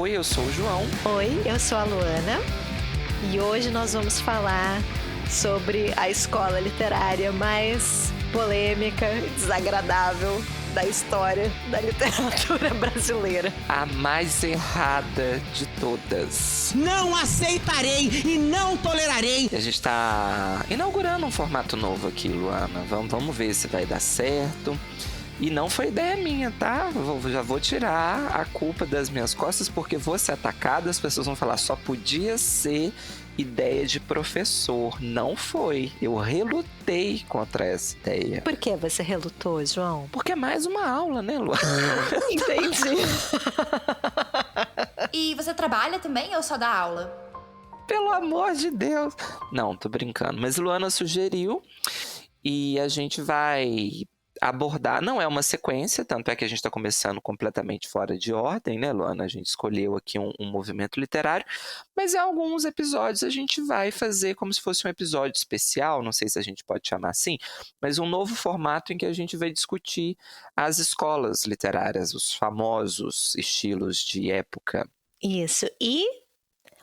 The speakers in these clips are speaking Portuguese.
Oi, eu sou o João. Oi, eu sou a Luana e hoje nós vamos falar sobre a escola literária mais polêmica e desagradável da história da literatura brasileira. A mais errada de todas. Não aceitarei e não tolerarei. A gente tá inaugurando um formato novo aqui, Luana. Vamos ver se vai dar certo. E não foi ideia minha, tá? Já vou tirar a culpa das minhas costas, porque vou ser atacada, as pessoas vão falar, só podia ser ideia de professor. Não foi. Eu relutei contra essa ideia. Por que você relutou, João? Porque é mais uma aula, né, Luana? Entendi. E você trabalha também ou só dá aula? Pelo amor de Deus. Não, tô brincando. Mas Luana sugeriu e a gente vai abordar, não é uma sequência, tanto é que a gente está começando completamente fora de ordem, né, Luana? A gente escolheu aqui um movimento literário, mas em alguns episódios a gente vai fazer como se fosse um episódio especial, não sei se a gente pode chamar assim, mas um novo formato em que a gente vai discutir as escolas literárias, os famosos estilos de época. Isso, e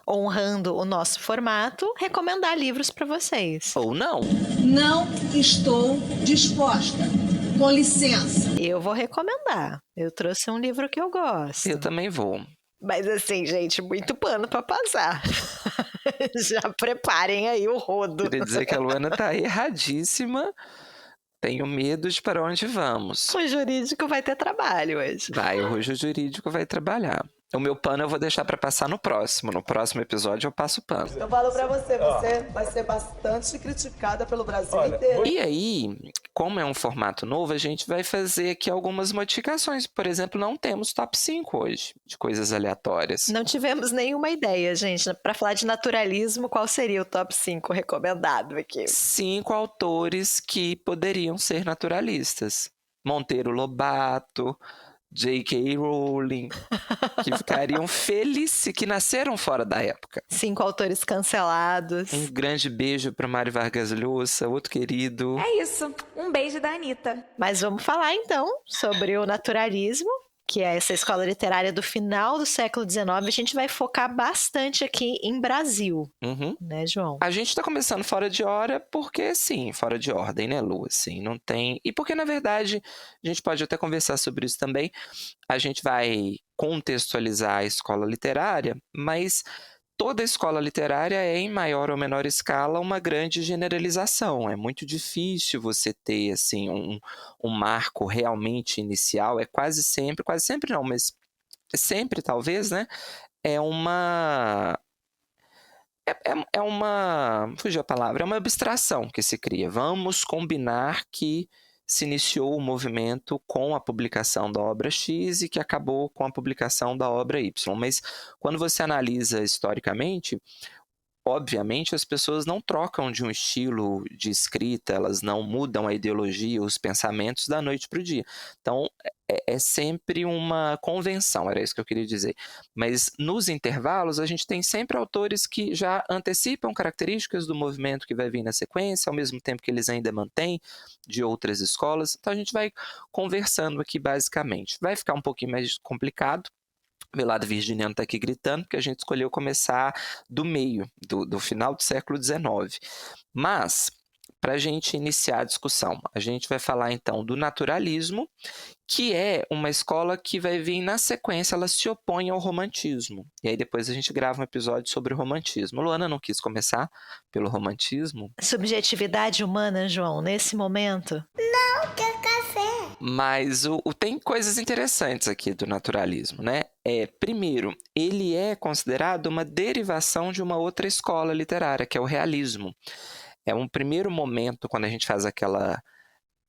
honrando o nosso formato, recomendar livros para vocês. Ou não. Não estou disposta. Com licença. Eu vou recomendar. Eu trouxe um livro que eu gosto. Eu também vou. Mas assim, gente, muito pano para passar. Já preparem aí o rodo. Queria dizer que a Luana tá erradíssima. Tenho medo de para onde vamos. O jurídico vai ter trabalho hoje. Vai, hoje o jurídico vai trabalhar. O meu pano eu vou deixar para passar no próximo. No próximo episódio eu passo o pano. Eu falo pra você, você vai ser bastante criticada pelo Brasil inteiro. E aí, como é um formato novo, a gente vai fazer aqui algumas modificações. Por exemplo, não temos top 5 hoje, de coisas aleatórias. Não tivemos nenhuma ideia, gente. Para falar de naturalismo, qual seria o top 5 recomendado aqui? 5 autores que poderiam ser naturalistas. Monteiro Lobato, J.K. Rowling, que ficariam felizes, que nasceram fora da época. 5 autores cancelados. Um grande beijo para Mário Vargas Llosa, outro querido. É isso. Um beijo da Anitta. Mas vamos falar então sobre o naturalismo, que é essa escola literária do final do século XIX. A gente vai focar bastante aqui em Brasil, né, João? A gente tá começando fora de hora porque, sim, fora de ordem, né, Lu? Assim, não tem... E porque, na verdade, a gente pode até conversar sobre isso também. A gente vai contextualizar a escola literária, mas toda escola literária é, em maior ou menor escala, uma grande generalização. É muito difícil você ter assim, um marco realmente inicial. É quase sempre não, mas sempre talvez, né? É uma... fugiu a palavra, é uma abstração que se cria. Vamos combinar que se iniciou o movimento com a publicação da obra X e que acabou com a publicação da obra Y. Mas quando você analisa historicamente, obviamente as pessoas não trocam de um estilo de escrita, elas não mudam a ideologia, os pensamentos da noite para o dia. Então, é sempre uma convenção, era isso que eu queria dizer. Mas nos intervalos, a gente tem sempre autores que já antecipam características do movimento que vai vir na sequência, ao mesmo tempo que eles ainda mantêm de outras escolas. Então, a gente vai conversando aqui basicamente. Vai ficar um pouquinho mais complicado. Meu lado virginiano está aqui gritando, porque a gente escolheu começar do meio, do final do século XIX. Mas, para a gente iniciar a discussão, a gente vai falar então do naturalismo, que é uma escola que vai vir na sequência, ela se opõe ao romantismo. E aí depois a gente grava um episódio sobre o romantismo. Luana não quis começar pelo romantismo. Subjetividade humana, João, nesse momento? Não quer café. Mas tem coisas interessantes aqui do naturalismo, né? Primeiro, ele é considerado uma derivação de uma outra escola literária, que é o realismo. É um primeiro momento, quando a gente faz aquela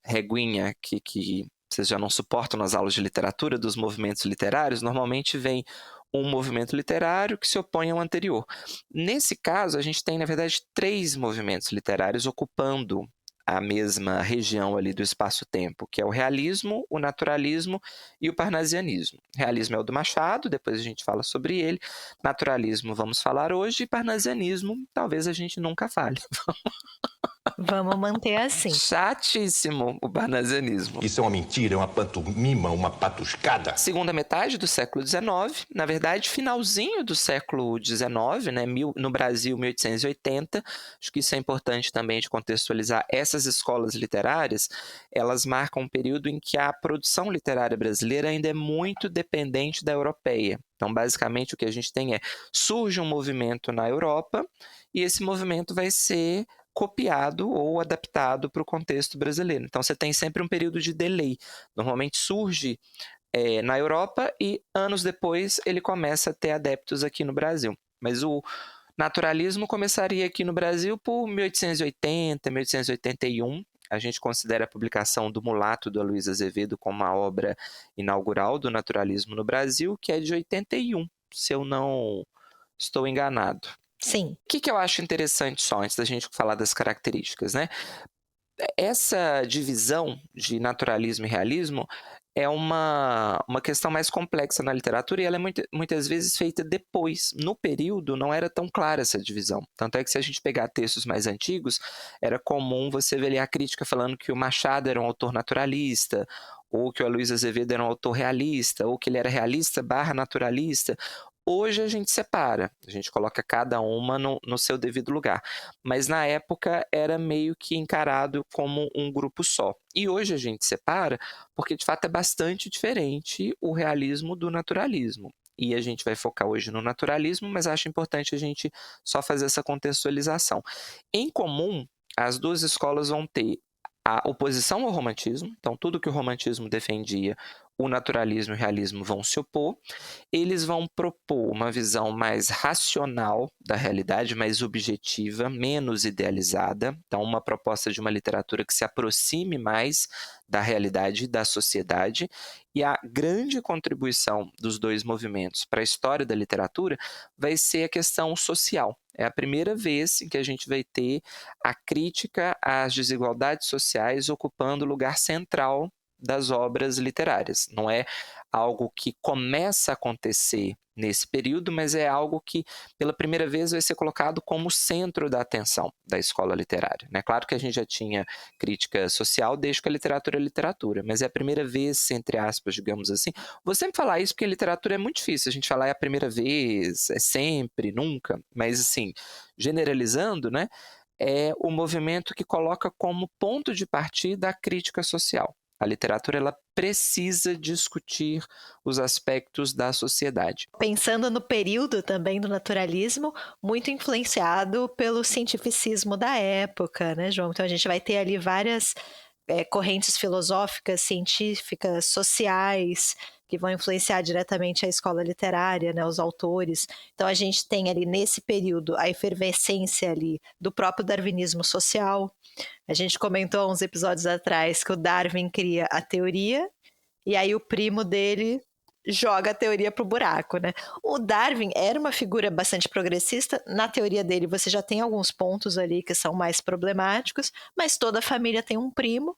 reguinha que vocês já não suportam nas aulas de literatura, dos movimentos literários, normalmente vem um movimento literário que se opõe ao anterior. Nesse caso, a gente tem, na verdade, 3 movimentos literários ocupando a mesma região ali do espaço-tempo, que é o realismo, o naturalismo e o parnasianismo. Realismo é o do Machado, depois a gente fala sobre ele. Naturalismo vamos falar hoje, e parnasianismo talvez a gente nunca fale. Vamos manter assim. Chatíssimo o parnasianismo. Isso é uma mentira, é uma pantomima, uma patuscada. Segunda metade do século XIX, na verdade, finalzinho do século XIX, né, no Brasil, 1880. Acho que isso é importante também de contextualizar. Essas escolas literárias, elas marcam um período em que a produção literária brasileira ainda é muito dependente da europeia. Então, basicamente, o que a gente tem surge um movimento na Europa e esse movimento vai ser copiado ou adaptado para o contexto brasileiro. Então, você tem sempre um período de delay. Normalmente surge na Europa e anos depois ele começa a ter adeptos aqui no Brasil. Mas o naturalismo começaria aqui no Brasil por 1880, 1881. A gente considera a publicação do Mulato, do Aloysio Azevedo, como a obra inaugural do naturalismo no Brasil, que é de 81, se eu não estou enganado. Sim. O que eu acho interessante só, antes da gente falar das características, né? Essa divisão de naturalismo e realismo é uma questão mais complexa na literatura e ela é muitas vezes feita depois. No período não era tão clara essa divisão. Tanto é que se a gente pegar textos mais antigos, era comum você ver ali a crítica falando que o Machado era um autor naturalista, ou que o Aloysio Azevedo era um autor realista, ou que ele era realista / naturalista. Hoje a gente separa, a gente coloca cada uma no seu devido lugar. Mas na época era meio que encarado como um grupo só. E hoje a gente separa porque de fato é bastante diferente o realismo do naturalismo. E a gente vai focar hoje no naturalismo, mas acho importante a gente só fazer essa contextualização. Em comum, as duas escolas vão ter a oposição ao romantismo, então tudo que o romantismo defendia, o naturalismo e o realismo vão se opor. Eles vão propor uma visão mais racional da realidade, mais objetiva, menos idealizada. Então, uma proposta de uma literatura que se aproxime mais da realidade e da sociedade. E a grande contribuição dos dois movimentos para a história da literatura vai ser a questão social. É a primeira vez em que a gente vai ter a crítica às desigualdades sociais ocupando o lugar central das obras literárias. Não é algo que começa a acontecer nesse período, mas é algo que, pela primeira vez, vai ser colocado como centro da atenção da escola literária. É claro que a gente já tinha crítica social desde que a literatura é literatura, mas é a primeira vez, entre aspas, digamos assim. Vou sempre falar isso porque literatura é muito difícil. A gente falar é a primeira vez, é sempre, nunca, mas assim, generalizando, né, é o movimento que coloca como ponto de partida a crítica social. A literatura ela precisa discutir os aspectos da sociedade. Pensando no período também do naturalismo, muito influenciado pelo cientificismo da época, né, João? Então a gente vai ter ali várias correntes filosóficas, científicas, sociais, que vão influenciar diretamente a escola literária, né, os autores. Então a gente tem ali nesse período a efervescência ali do próprio darwinismo social. A gente comentou há uns episódios atrás que o Darwin cria a teoria e aí o primo dele joga a teoria pro buraco, né? O Darwin era uma figura bastante progressista. Na teoria dele você já tem alguns pontos ali que são mais problemáticos, mas toda família tem um primo.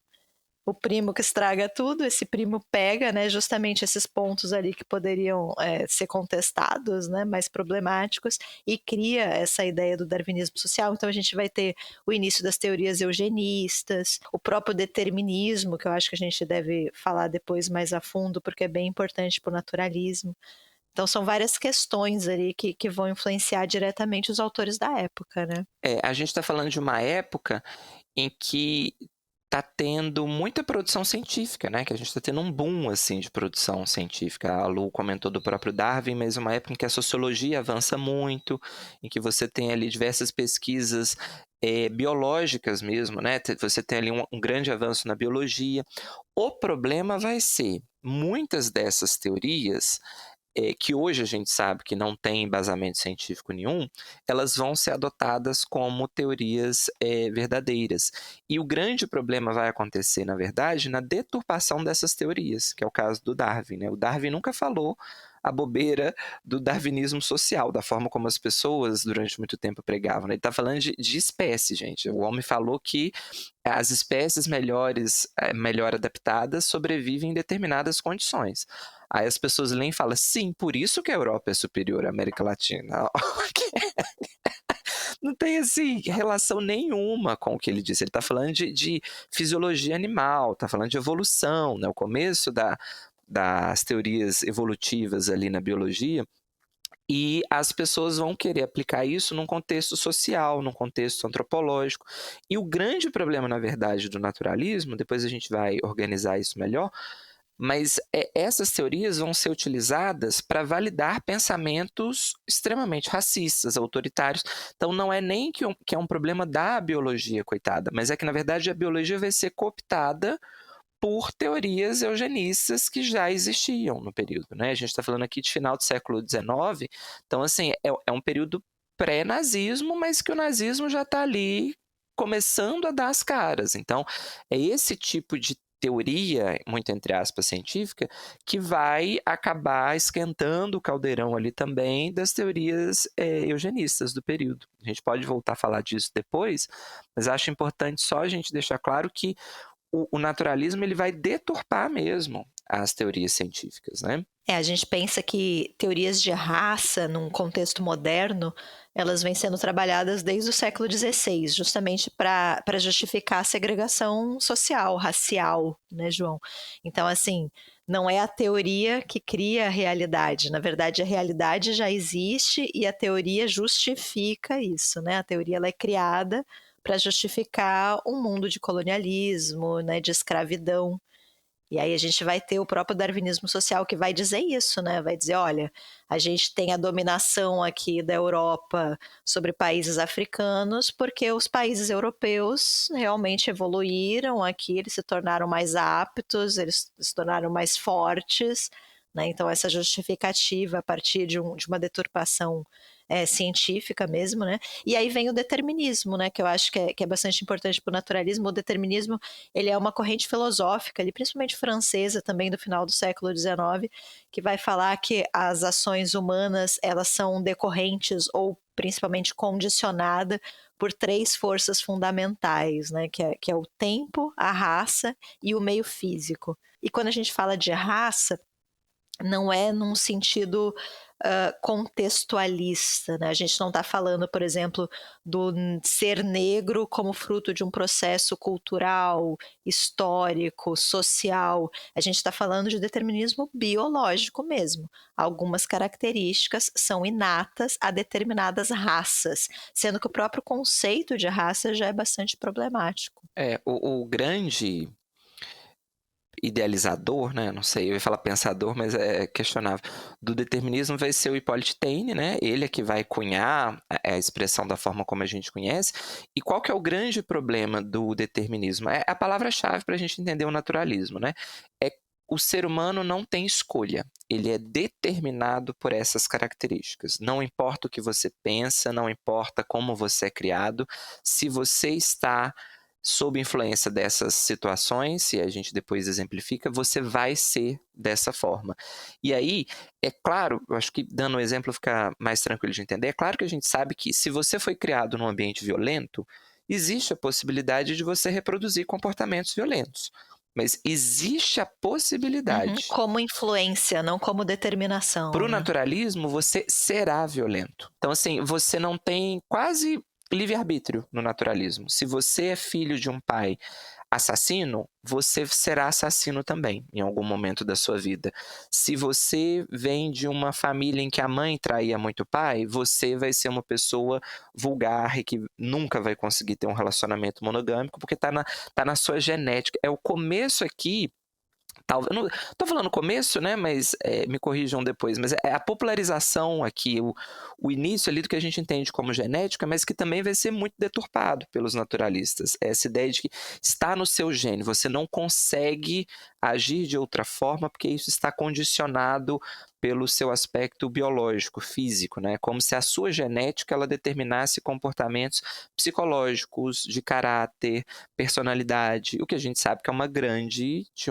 O primo que estraga tudo, esse primo pega, né, justamente esses pontos ali que poderiam ser contestados, né, mais problemáticos, e cria essa ideia do darwinismo social. Então a gente vai ter o início das teorias eugenistas, o próprio determinismo, que eu acho que a gente deve falar depois mais a fundo, porque é bem importante para o naturalismo. Então são várias questões ali que vão influenciar diretamente os autores da época, né? A gente está falando de uma época em que está tendo muita produção científica, né? Que a gente está tendo um boom assim, de produção científica. A Lu comentou do próprio Darwin, mas uma época em que a sociologia avança muito, em que você tem ali diversas pesquisas biológicas mesmo, né? Você tem ali um grande avanço na biologia. O problema vai ser, muitas dessas teorias que hoje a gente sabe que não tem embasamento científico nenhum, elas vão ser adotadas como teorias verdadeiras. E o grande problema vai acontecer, na verdade, na deturpação dessas teorias, que é o caso do Darwin, né? O Darwin nunca falou a bobeira do darwinismo social, da forma como as pessoas durante muito tempo pregavam, né? Ele está falando de espécie, gente. O homem falou que as espécies melhor adaptadas sobrevivem em determinadas condições. Aí as pessoas leem e falam, sim, por isso que a Europa é superior à América Latina. não tem, assim, relação nenhuma com o que ele disse. Ele está falando de fisiologia animal, está falando de evolução, né? O começo das teorias evolutivas ali na biologia, e as pessoas vão querer aplicar isso num contexto social, num contexto antropológico. E o grande problema, na verdade, do naturalismo, depois a gente vai organizar isso melhor, mas essas teorias vão ser utilizadas para validar pensamentos extremamente racistas, autoritários. Então não é nem que é um problema da biologia, coitada, mas é que, na verdade, a biologia vai ser cooptada por teorias eugenistas que já existiam no período, né? A gente está falando aqui de final do século XIX, então, assim, é um período pré-nazismo, mas que o nazismo já está ali começando a dar as caras. Então, é esse tipo de teoria, muito entre aspas, científica, que vai acabar esquentando o caldeirão ali também das teorias eugenistas do período. A gente pode voltar a falar disso depois, mas acho importante só a gente deixar claro que o naturalismo ele vai deturpar mesmo as teorias científicas, né? A gente pensa que teorias de raça, num contexto moderno, elas vêm sendo trabalhadas desde o século XVI, justamente para justificar a segregação social, racial, né, João? Então, assim, não é a teoria que cria a realidade. Na verdade, a realidade já existe e a teoria justifica isso, né? A teoria ela é criada para justificar um mundo de colonialismo, né, de escravidão. E aí a gente vai ter o próprio darwinismo social que vai dizer isso, né? Vai dizer, olha, a gente tem a dominação aqui da Europa sobre países africanos porque os países europeus realmente evoluíram aqui, eles se tornaram mais aptos, eles se tornaram mais fortes, né? Então essa justificativa a partir de uma deturpação científica mesmo, né? E aí vem o determinismo, né? Que eu acho que é bastante importante para o naturalismo. O determinismo, ele é uma corrente filosófica, ali, principalmente francesa também do final do século XIX, que vai falar que as ações humanas, elas são decorrentes ou principalmente condicionadas por 3 forças fundamentais, né? Que é o tempo, a raça e o meio físico. E quando a gente fala de raça, não é num sentido contextualista, né? A gente não está falando, por exemplo, do ser negro como fruto de um processo cultural, histórico, social. A gente está falando de determinismo biológico mesmo. Algumas características são inatas a determinadas raças, sendo que o próprio conceito de raça já é bastante problemático. O grande idealizador, né? Não sei, eu ia falar pensador, mas é questionável, do determinismo vai ser o Hippolyte Taine, né? Ele é que vai cunhar a expressão da forma como a gente conhece. E qual que é o grande problema do determinismo? É a palavra-chave para a gente entender o naturalismo, né? O ser humano não tem escolha, ele é determinado por essas características. Não importa o que você pensa, não importa como você é criado, se você está sob influência dessas situações, e a gente depois exemplifica, você vai ser dessa forma. E aí, é claro, eu acho que dando um exemplo fica mais tranquilo de entender, é claro que a gente sabe que se você foi criado num ambiente violento, existe a possibilidade de você reproduzir comportamentos violentos. Mas existe a possibilidade. Como influência, não como determinação. Para o naturalismo, você será violento. Então, assim, você não tem quase livre-arbítrio no naturalismo. Se você é filho de um pai assassino, você será assassino também, em algum momento da sua vida. Se você vem de uma família em que a mãe traía muito o pai, você vai ser uma pessoa vulgar e que nunca vai conseguir ter um relacionamento monogâmico, porque tá na sua genética. É o começo aqui. Talvez, não estou falando começo, né? Mas me corrijam depois. Mas é a popularização aqui, o início ali do que a gente entende como genética, mas que também vai ser muito deturpado pelos naturalistas. Essa ideia de que está no seu gene, você não consegue agir de outra forma porque isso está condicionado pelo seu aspecto biológico, físico, né? Como se a sua genética ela determinasse comportamentos psicológicos, de caráter, personalidade, o que a gente sabe que é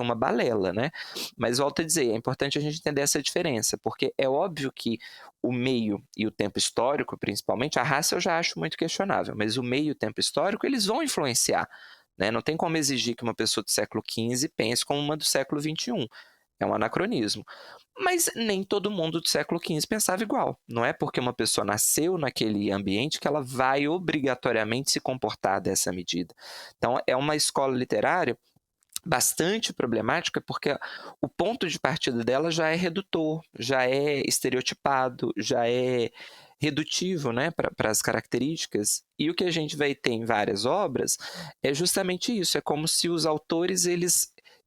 uma balela, né? Mas volto a dizer, é importante a gente entender essa diferença, porque é óbvio que o meio e o tempo histórico, principalmente, a raça eu já acho muito questionável, mas o meio e o tempo histórico, eles vão influenciar, né? Não tem como exigir que uma pessoa do século XV pense como uma do século XXI. É um anacronismo. Mas nem todo mundo do século XV pensava igual. Não é porque uma pessoa nasceu naquele ambiente que ela vai obrigatoriamente se comportar dessa medida. Então, é uma escola literária bastante problemática, porque o ponto de partida dela já é redutor, já é estereotipado, já é redutivo, né, para as características. E o que a gente vai ter em várias obras é justamente isso. É como se os autores,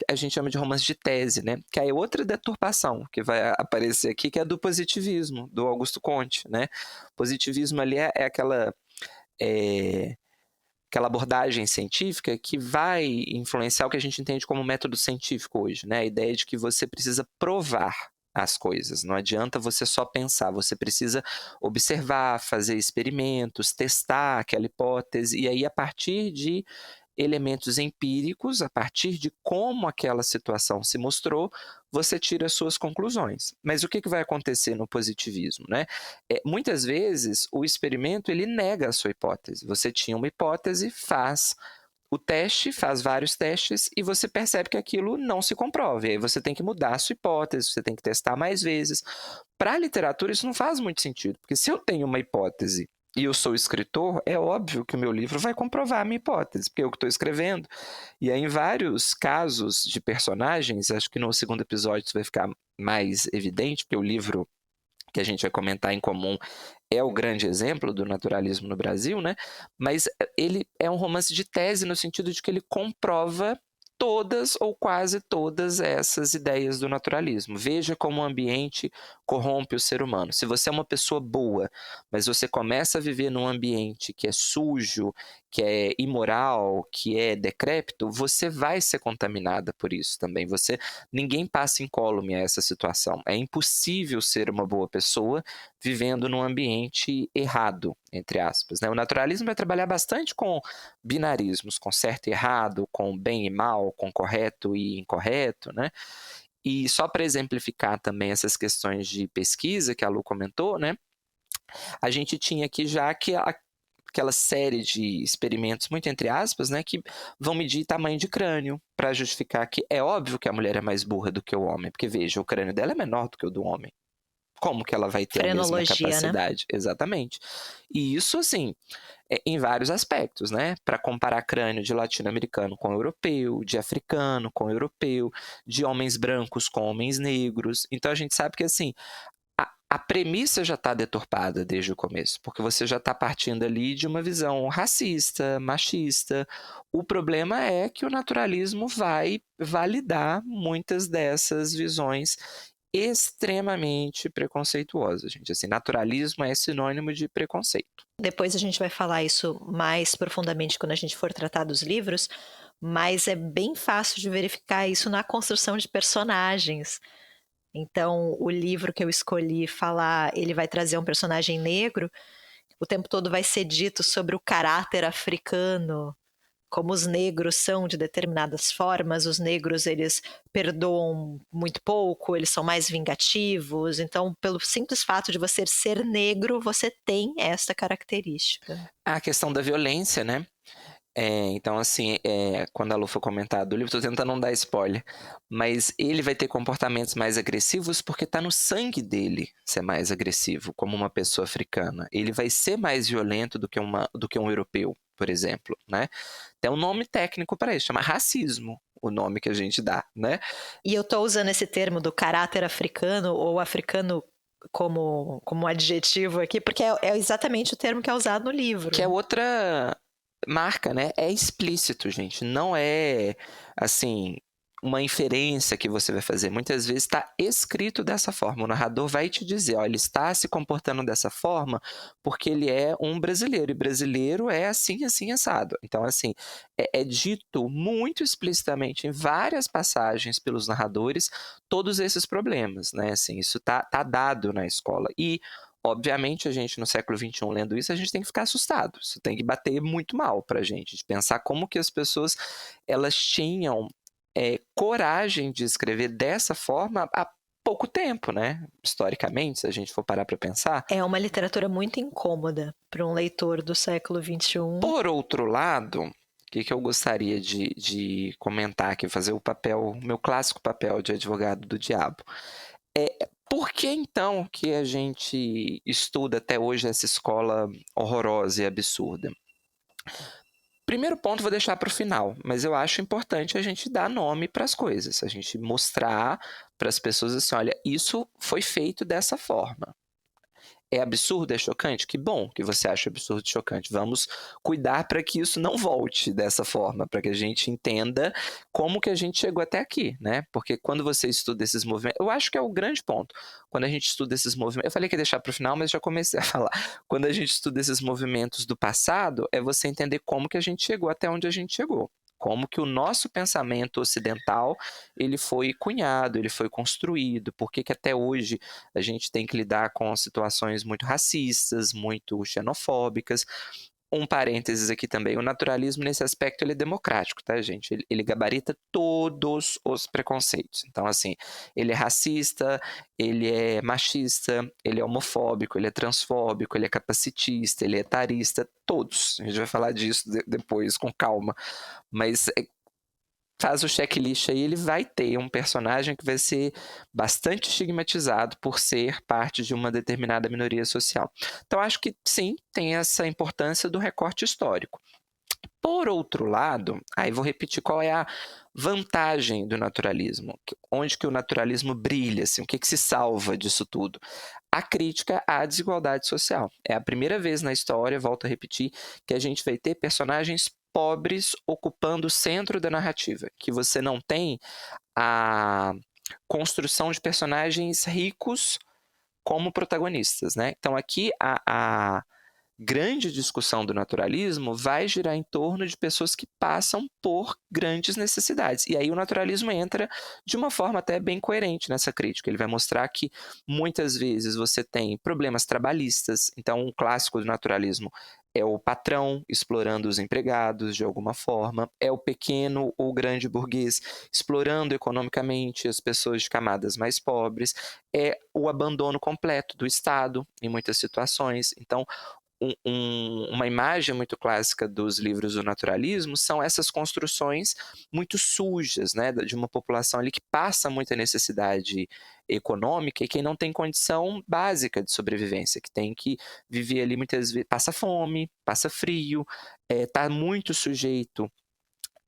a gente chama de romance de tese, né? Que aí é outra deturpação que vai aparecer aqui, que é do positivismo, do Augusto Comte, né? Positivismo ali é aquela abordagem científica que vai influenciar o que a gente entende como método científico hoje, né? A ideia de que você precisa provar as coisas, não adianta você só pensar, você precisa observar, fazer experimentos, testar aquela hipótese, e aí a partir de elementos empíricos, a partir de como aquela situação se mostrou, você tira suas conclusões. Mas o que vai acontecer no positivismo, né? Muitas vezes o experimento ele nega a sua hipótese. Você tinha uma hipótese, faz o teste, faz vários testes e você percebe que aquilo não se comprova. E aí você tem que mudar a sua hipótese, você tem que testar mais vezes. Para a literatura isso não faz muito sentido, porque se eu tenho uma hipótese e eu sou escritor, é óbvio que o meu livro vai comprovar a minha hipótese, porque eu que estou escrevendo. E aí, em vários casos de personagens, acho que no segundo episódio isso vai ficar mais evidente, porque o livro que a gente vai comentar em comum é o grande exemplo do naturalismo no Brasil, né? Mas ele é um romance de tese no sentido de que ele comprova todas ou quase todas essas ideias do naturalismo. Veja como o ambiente corrompe o ser humano. Se você é uma pessoa boa, mas você começa a viver num ambiente que é sujo, que é imoral, que é decrépito, você vai ser contaminada por isso também. Ninguém passa incólume a essa situação. É impossível ser uma boa pessoa vivendo num ambiente errado, entre aspas, né? O naturalismo vai trabalhar bastante com binarismos, com certo e errado, com bem e mal, com correto e incorreto, né? E só para exemplificar também essas questões de pesquisa que a Lu comentou, né? A gente tinha aqui já aquela série de experimentos, muito entre aspas, né, que vão medir tamanho de crânio para justificar que é óbvio que a mulher é mais burra do que o homem, porque veja, o crânio dela é menor do que o do homem. Como que ela vai ter a mesma capacidade? Né? Exatamente. E isso, assim, em vários aspectos, né? Para comparar crânio de latino-americano com europeu, de africano com europeu, de homens brancos com homens negros. Então, a gente sabe que, assim, a premissa já está deturpada desde o começo, porque você já está partindo ali de uma visão racista, machista. O problema é que o naturalismo vai validar muitas dessas visões extremamente preconceituosas, gente. Assim, naturalismo é sinônimo de preconceito. Depois a gente vai falar isso mais profundamente quando a gente for tratar dos livros, mas é bem fácil de verificar isso na construção de personagens. Então, o livro que eu escolhi falar, ele vai trazer um personagem negro, o tempo todo vai ser dito sobre o caráter africano, como os negros são de determinadas formas, os negros eles perdoam muito pouco, eles são mais vingativos, então pelo simples fato de você ser negro, você tem essa característica. A questão da violência, né? Então, assim, quando a Lu for comentar do livro, estou tentando não dar spoiler, mas ele vai ter comportamentos mais agressivos porque está no sangue dele ser mais agressivo, como uma pessoa africana. Ele vai ser mais violento do que um europeu, por exemplo, né? Tem um nome técnico para isso, chama racismo, o nome que a gente dá, né? E eu estou usando esse termo do caráter africano ou africano como adjetivo aqui, porque é exatamente o termo que é usado no livro. Que é outra marca, né? É explícito, gente. Não é, assim, uma inferência que você vai fazer. Muitas vezes está escrito dessa forma. O narrador vai te dizer, ó, ele está se comportando dessa forma porque ele é um brasileiro. E brasileiro é assim, assim, assado. Então, assim, é dito muito explicitamente em várias passagens pelos narradores todos esses problemas, né? Assim, isso tá dado na escola. E obviamente, a gente no século XXI lendo isso, a gente tem que ficar assustado. Isso tem que bater muito mal pra gente, de pensar como que as pessoas elas tinham coragem de escrever dessa forma há pouco tempo, né? Historicamente, se a gente for parar para pensar. É uma literatura muito incômoda para um leitor do século XXI. Por outro lado, que eu gostaria de comentar aqui, fazer o meu clássico papel de advogado do diabo. Por que então que a gente estuda até hoje essa escola horrorosa e absurda? Primeiro ponto vou deixar para o final, mas eu acho importante a gente dar nome para as coisas, a gente mostrar para as pessoas assim, olha, isso foi feito dessa forma. É absurdo, é chocante? Que bom que você acha absurdo e chocante. Vamos cuidar para que isso não volte dessa forma, para que a gente entenda como que a gente chegou até aqui, né? Porque quando você estuda esses movimentos, eu acho que é o grande ponto. Quando a gente estuda esses movimentos, eu falei que ia deixar para o final, mas já comecei a falar. Quando a gente estuda esses movimentos do passado, é você entender como que a gente chegou até onde a gente chegou. Como que o nosso pensamento ocidental ele foi cunhado, ele foi construído, por que até hoje a gente tem que lidar com situações muito racistas, muito xenofóbicas. Um parênteses aqui também, o naturalismo nesse aspecto ele é democrático, tá, gente? Ele gabarita todos os preconceitos. Então, assim, ele é racista, ele é machista, ele é homofóbico, ele é transfóbico, ele é capacitista, ele é etarista, todos. A gente vai falar disso depois com calma. Mas faz o checklist aí, ele vai ter um personagem que vai ser bastante estigmatizado por ser parte de uma determinada minoria social. Então, acho que sim, tem essa importância do recorte histórico. Por outro lado, aí vou repetir qual é a vantagem do naturalismo, onde que o naturalismo brilha, assim, o que se salva disso tudo? A crítica à desigualdade social. É a primeira vez na história, volto a repetir, que a gente vai ter personagens pobres ocupando o centro da narrativa, que você não tem a construção de personagens ricos como protagonistas, né? Então aqui a grande discussão do naturalismo vai girar em torno de pessoas que passam por grandes necessidades. E aí o naturalismo entra de uma forma até bem coerente nessa crítica. Ele vai mostrar que muitas vezes você tem problemas trabalhistas. Então um clássico do naturalismo é o patrão explorando os empregados de alguma forma, é o pequeno ou grande burguês explorando economicamente as pessoas de camadas mais pobres, é o abandono completo do Estado em muitas situações. Então, uma imagem muito clássica dos livros do naturalismo são essas construções muito sujas, né, de uma população ali que passa muita necessidade econômica e que não tem condição básica de sobrevivência, que tem que viver ali muitas vezes, passa fome, passa frio, está muito sujeito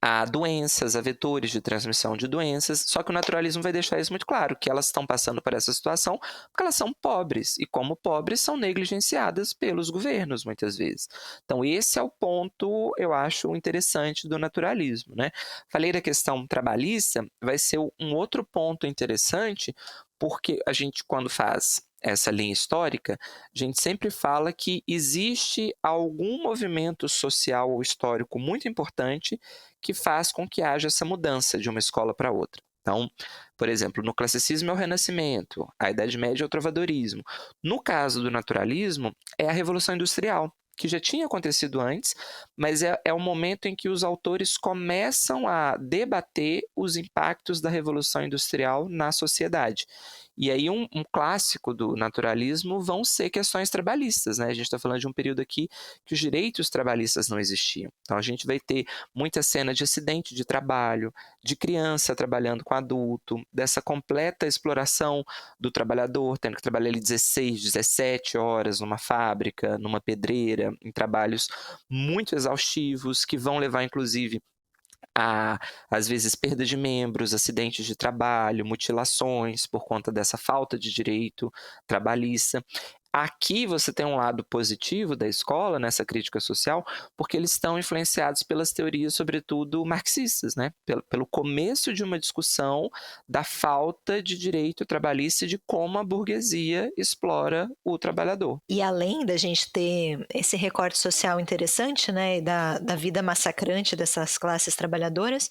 a doenças, a vetores de transmissão de doenças, só que o naturalismo vai deixar isso muito claro, que elas estão passando por essa situação porque elas são pobres, e como pobres são negligenciadas pelos governos, muitas vezes. Então esse é o ponto, eu acho, interessante do naturalismo, né? Falei da questão trabalhista, vai ser um outro ponto interessante, porque a gente, quando faz essa linha histórica, a gente sempre fala que existe algum movimento social ou histórico muito importante que faz com que haja essa mudança de uma escola para outra. Então, por exemplo, no classicismo é o Renascimento, a Idade Média é o trovadorismo. No caso do naturalismo, é a Revolução Industrial, que já tinha acontecido antes, mas é o momento em que os autores começam a debater os impactos da Revolução Industrial na sociedade. E aí um clássico do naturalismo vão ser questões trabalhistas, né? A gente está falando de um período aqui que os direitos trabalhistas não existiam. Então a gente vai ter muita cena de acidente de trabalho, de criança trabalhando com adulto, dessa completa exploração do trabalhador, tendo que trabalhar ali 16, 17 horas numa fábrica, numa pedreira, em trabalhos muito exaustivos, que vão levar inclusive às vezes, perda de membros, acidentes de trabalho, mutilações por conta dessa falta de direito trabalhista. Aqui você tem um lado positivo da escola, nessa crítica social, porque eles estão influenciados pelas teorias, sobretudo marxistas, né? Pelo começo de uma discussão da falta de direito trabalhista e de como a burguesia explora o trabalhador. E além da gente ter esse recorte social interessante, né, e da vida massacrante dessas classes trabalhadoras,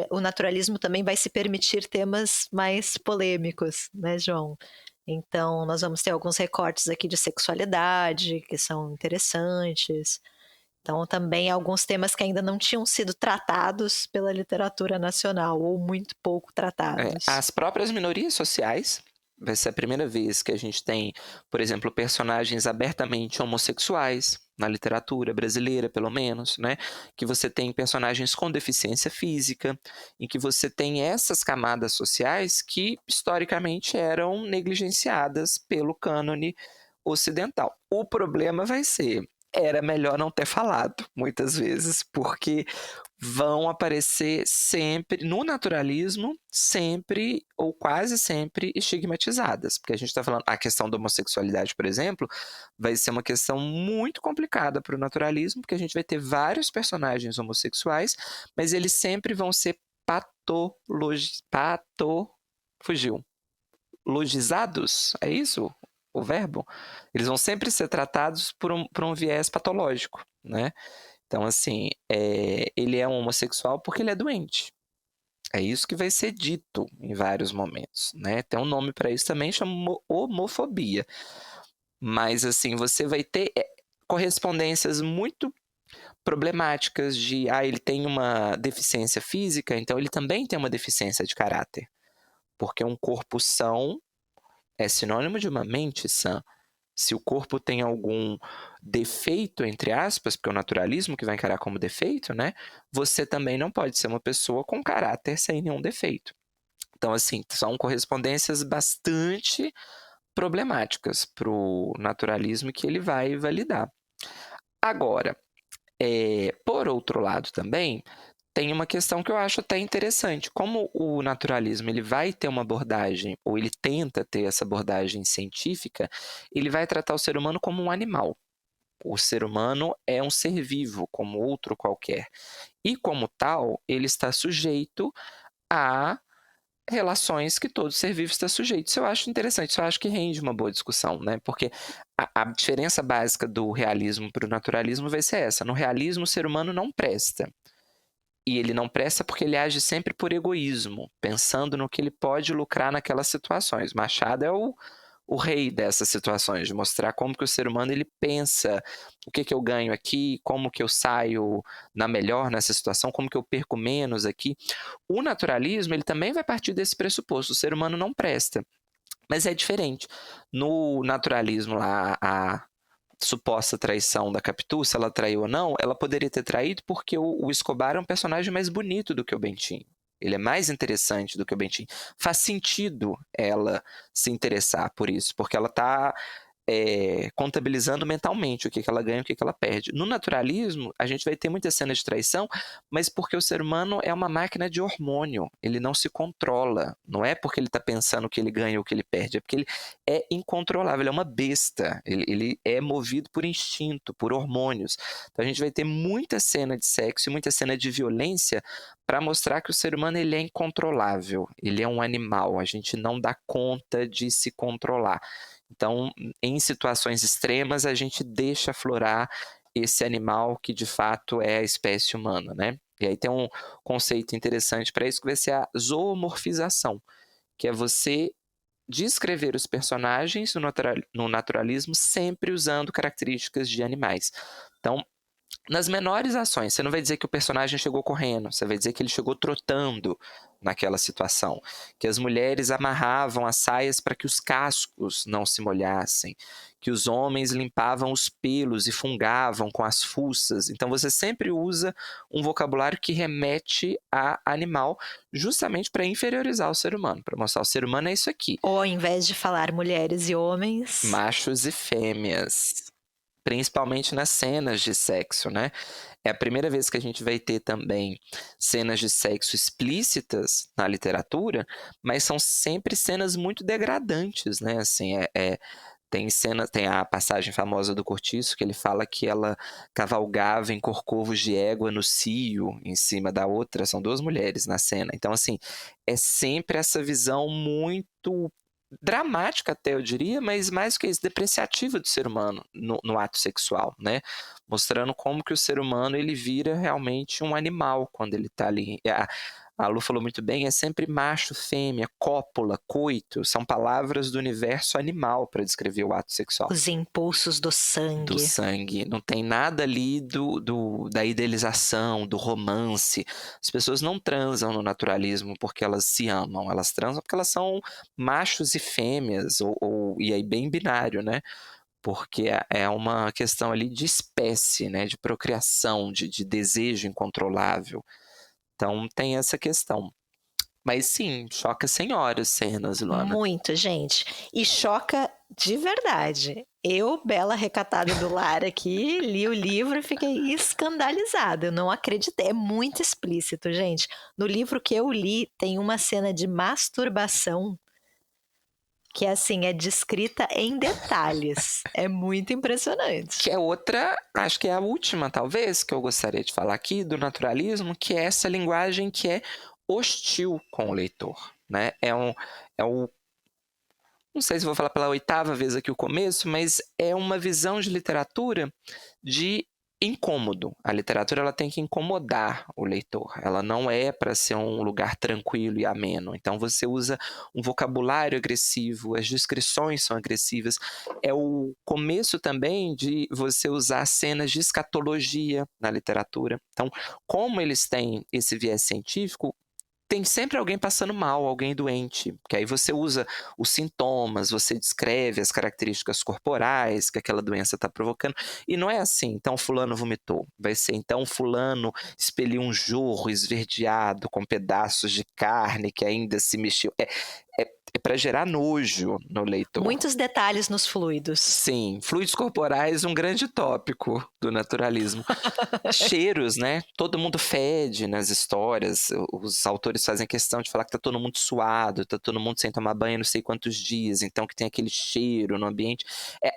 o naturalismo também vai se permitir temas mais polêmicos, né, João? Então, nós vamos ter alguns recortes aqui de sexualidade, que são interessantes. Então, também alguns temas que ainda não tinham sido tratados pela literatura nacional, ou muito pouco tratados. As próprias minorias sociais, vai ser a primeira vez que a gente tem, por exemplo, personagens abertamente homossexuais, na literatura brasileira, pelo menos, né? Que você tem personagens com deficiência física, em que você tem essas camadas sociais que historicamente eram negligenciadas pelo cânone ocidental. O problema vai ser, era melhor não ter falado, muitas vezes, porque vão aparecer sempre, no naturalismo, sempre ou quase sempre estigmatizadas. Porque a gente está falando, a questão da homossexualidade, por exemplo, vai ser uma questão muito complicada para o naturalismo, porque a gente vai ter vários personagens homossexuais, mas eles sempre vão ser logizados, é isso o verbo? Eles vão sempre ser tratados por um viés patológico, né? Então, assim, ele é um homossexual porque ele é doente. É isso que vai ser dito em vários momentos, né? Tem um nome para isso também, chama homofobia. Mas, assim, você vai ter correspondências muito problemáticas de, ele tem uma deficiência física, então ele também tem uma deficiência de caráter. Porque um corpo são é sinônimo de uma mente sã. Se o corpo tem algum defeito, entre aspas, porque é o naturalismo que vai encarar como defeito, né? Você também não pode ser uma pessoa com caráter sem nenhum defeito. Então, assim, são correspondências bastante problemáticas para o naturalismo que ele vai validar. Agora, por outro lado também, tem uma questão que eu acho até interessante. Como o naturalismo ele vai ter uma abordagem, ou ele tenta ter essa abordagem científica, ele vai tratar o ser humano como um animal. O ser humano é um ser vivo, como outro qualquer. E, como tal, ele está sujeito a relações que todo ser vivo está sujeito. Isso eu acho interessante, isso eu acho que rende uma boa discussão, né? Porque a diferença básica do realismo para o naturalismo vai ser essa. No realismo, o ser humano não presta. E ele não presta porque ele age sempre por egoísmo, pensando no que ele pode lucrar naquelas situações. Machado é o rei dessas situações, de mostrar como que o ser humano ele pensa, o que eu ganho aqui, como que eu saio na melhor nessa situação, como que eu perco menos aqui. O naturalismo ele também vai partir desse pressuposto, o ser humano não presta. Mas é diferente. No naturalismo lá, a suposta traição da Capitu, se ela traiu ou não, ela poderia ter traído porque o Escobar é um personagem mais bonito do que o Bentinho. Ele é mais interessante do que o Bentinho. Faz sentido ela se interessar por isso, porque ela está contabilizando mentalmente o que ela ganha e o que ela perde. No naturalismo, a gente vai ter muita cena de traição, mas porque o ser humano é uma máquina de hormônio, ele não se controla. Não é porque ele está pensando o que ele ganha ou o que ele perde, é porque ele é incontrolável, ele é uma besta, ele é movido por instinto, por hormônios. Então a gente vai ter muita cena de sexo e muita cena de violência para mostrar que o ser humano ele é incontrolável, ele é um animal, a gente não dá conta de se controlar. Então, em situações extremas, a gente deixa aflorar esse animal que, de fato, é a espécie humana, né? E aí tem um conceito interessante para isso, que vai ser a zoomorfização, que é você descrever os personagens no naturalismo sempre usando características de animais. Então, nas menores ações, você não vai dizer que o personagem chegou correndo, você vai dizer que ele chegou trotando naquela situação, que as mulheres amarravam as saias para que os cascos não se molhassem, que os homens limpavam os pelos e fungavam com as fuças. Então você sempre usa um vocabulário que remete a animal, justamente para inferiorizar o ser humano, para mostrar o ser humano é isso aqui. Ou ao invés de falar mulheres e homens, machos e fêmeas. Principalmente nas cenas de sexo, né? É a primeira vez que a gente vai ter também cenas de sexo explícitas na literatura, mas são sempre cenas muito degradantes, né? Assim, tem a passagem famosa do Cortiço, que ele fala que ela cavalgava em corcovos de égua no cio, em cima da outra, são duas mulheres na cena. Então, assim, é sempre essa visão muito dramática até, eu diria, mas mais do que isso, depreciativa do ser humano no ato sexual, né? Mostrando como que o ser humano ele vira realmente um animal quando ele está ali. A Lu falou muito bem, é sempre macho, fêmea, cópula, coito, são palavras do universo animal para descrever o ato sexual. Os impulsos do sangue. Do sangue, não tem nada ali da idealização, do romance. As pessoas não transam no naturalismo porque elas se amam, elas transam porque elas são machos e fêmeas, e aí bem binário, né? porque é uma questão ali de espécie, né, de procriação, de desejo incontrolável. Então tem essa questão. Mas sim, choca senhoras cenas, Luana. Muito, gente. E choca de verdade. Eu, bela recatada do lar aqui, li o livro e fiquei escandalizada. Eu não acreditei. É muito explícito, gente. No livro que eu li, tem uma cena de masturbação que, assim, é descrita em detalhes. É muito impressionante. Que é outra, acho que é a última, talvez, que eu gostaria de falar aqui, do naturalismo, que é essa linguagem que é hostil com o leitor, né? Não sei se vou falar pela 8ª vez aqui o começo, mas é uma visão de literatura de incômodo. A literatura ela tem que incomodar o leitor. Ela não é para ser um lugar tranquilo e ameno. Então você usa um vocabulário agressivo, as descrições são agressivas. É o começo também de você usar cenas de escatologia na literatura. Então, como eles têm esse viés científico, tem sempre alguém passando mal, alguém doente, que aí você usa os sintomas, você descreve as características corporais que aquela doença está provocando, e não é assim, então fulano vomitou, vai ser então fulano expeliu um jorro esverdeado com pedaços de carne que ainda se mexeu. É para gerar nojo no leitor. Muitos detalhes nos fluidos. Sim, fluidos corporais, um grande tópico do naturalismo. Cheiros, né? Todo mundo fede nas histórias. Os autores fazem questão de falar que tá todo mundo suado, tá todo mundo sem tomar banho não sei quantos dias, então que tem aquele cheiro no ambiente.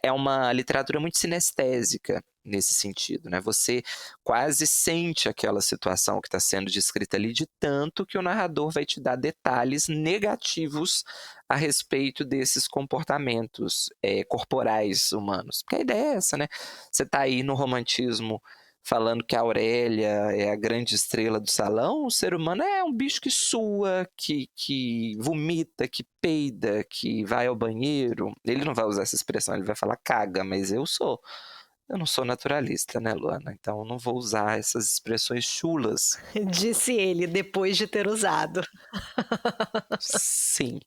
É uma literatura muito sinestésica nesse sentido, né? Você quase sente aquela situação que está sendo descrita ali, de tanto que o narrador vai te dar detalhes negativos a respeito desses comportamentos corporais humanos. Porque a ideia é essa, né? Você está aí no romantismo falando que a Aurélia é a grande estrela do salão, o ser humano é um bicho que sua, que vomita, que peida, que vai ao banheiro. Ele não vai usar essa expressão, ele vai falar caga, mas eu não sou naturalista, né, Luana? Então eu não vou usar essas expressões chulas. Disse ele, depois de ter usado. Sim.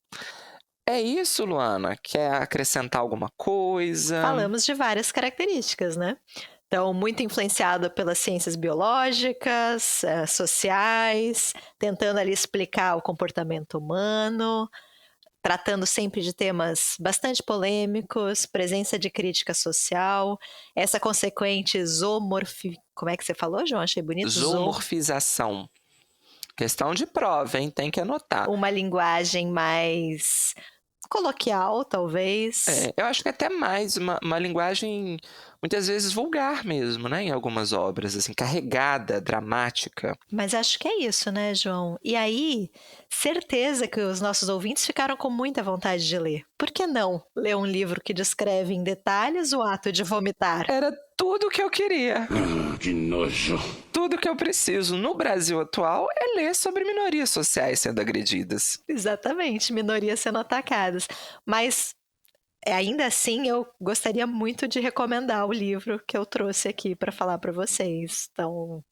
É isso, Luana? Quer acrescentar alguma coisa? Falamos de várias características, né? Então, muito influenciado pelas ciências biológicas, sociais, tentando ali explicar o comportamento humano, tratando sempre de temas bastante polêmicos, presença de crítica social, essa consequente Como é que você falou, João? Achei bonito. Zoomorfização. Questão de prova, hein? Tem que anotar. Uma linguagem mais coloquial, talvez. Eu acho que até mais uma linguagem, muitas vezes, vulgar mesmo, né? Em algumas obras, assim, carregada, dramática. Mas acho que é isso, né, João? E aí, certeza que os nossos ouvintes ficaram com muita vontade de ler. Por que não ler um livro que descreve em detalhes o ato de vomitar? Era tudo o que eu queria. Que nojo. Tudo que eu preciso no Brasil atual é ler sobre minorias sociais sendo agredidas. Exatamente, minorias sendo atacadas. Mas ainda assim, eu gostaria muito de recomendar o livro que eu trouxe aqui para falar para vocês. Então,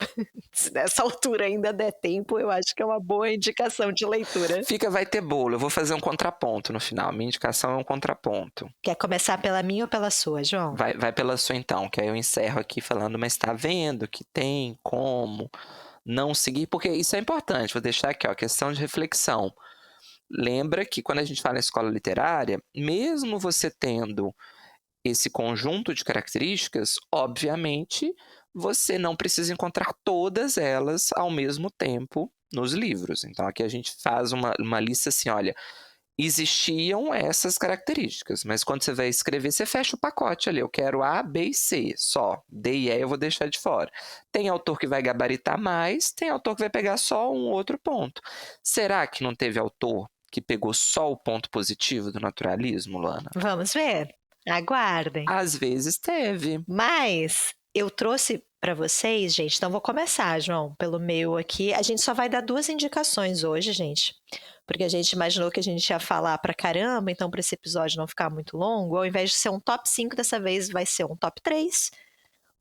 se nessa altura ainda der tempo, eu acho que é uma boa indicação de leitura. Vai ter bolo. Eu vou fazer um contraponto no final. Minha indicação é um contraponto. Quer começar pela minha ou pela sua, João? Vai pela sua então, que aí eu encerro aqui falando, mas tá vendo que tem como não seguir? Porque isso é importante. Vou deixar aqui, ó, questão de reflexão. Lembra que quando a gente fala em escola literária, mesmo você tendo esse conjunto de características, obviamente você não precisa encontrar todas elas ao mesmo tempo nos livros. Então aqui a gente faz uma lista assim, olha, existiam essas características, mas quando você vai escrever, você fecha o pacote ali, eu quero A, B e C, só. D e E eu vou deixar de fora. Tem autor que vai gabaritar mais, tem autor que vai pegar só um outro ponto. Será que não teve autor que pegou só o ponto positivo do naturalismo, Luana? Vamos ver. Aguardem. Às vezes teve. Mas eu trouxe para vocês, gente, então vou começar, João, pelo meu aqui. A gente só vai dar 2 indicações hoje, gente, porque a gente imaginou que a gente ia falar pra caramba, então para esse episódio não ficar muito longo, ao invés de ser um top 5, dessa vez vai ser um top 3.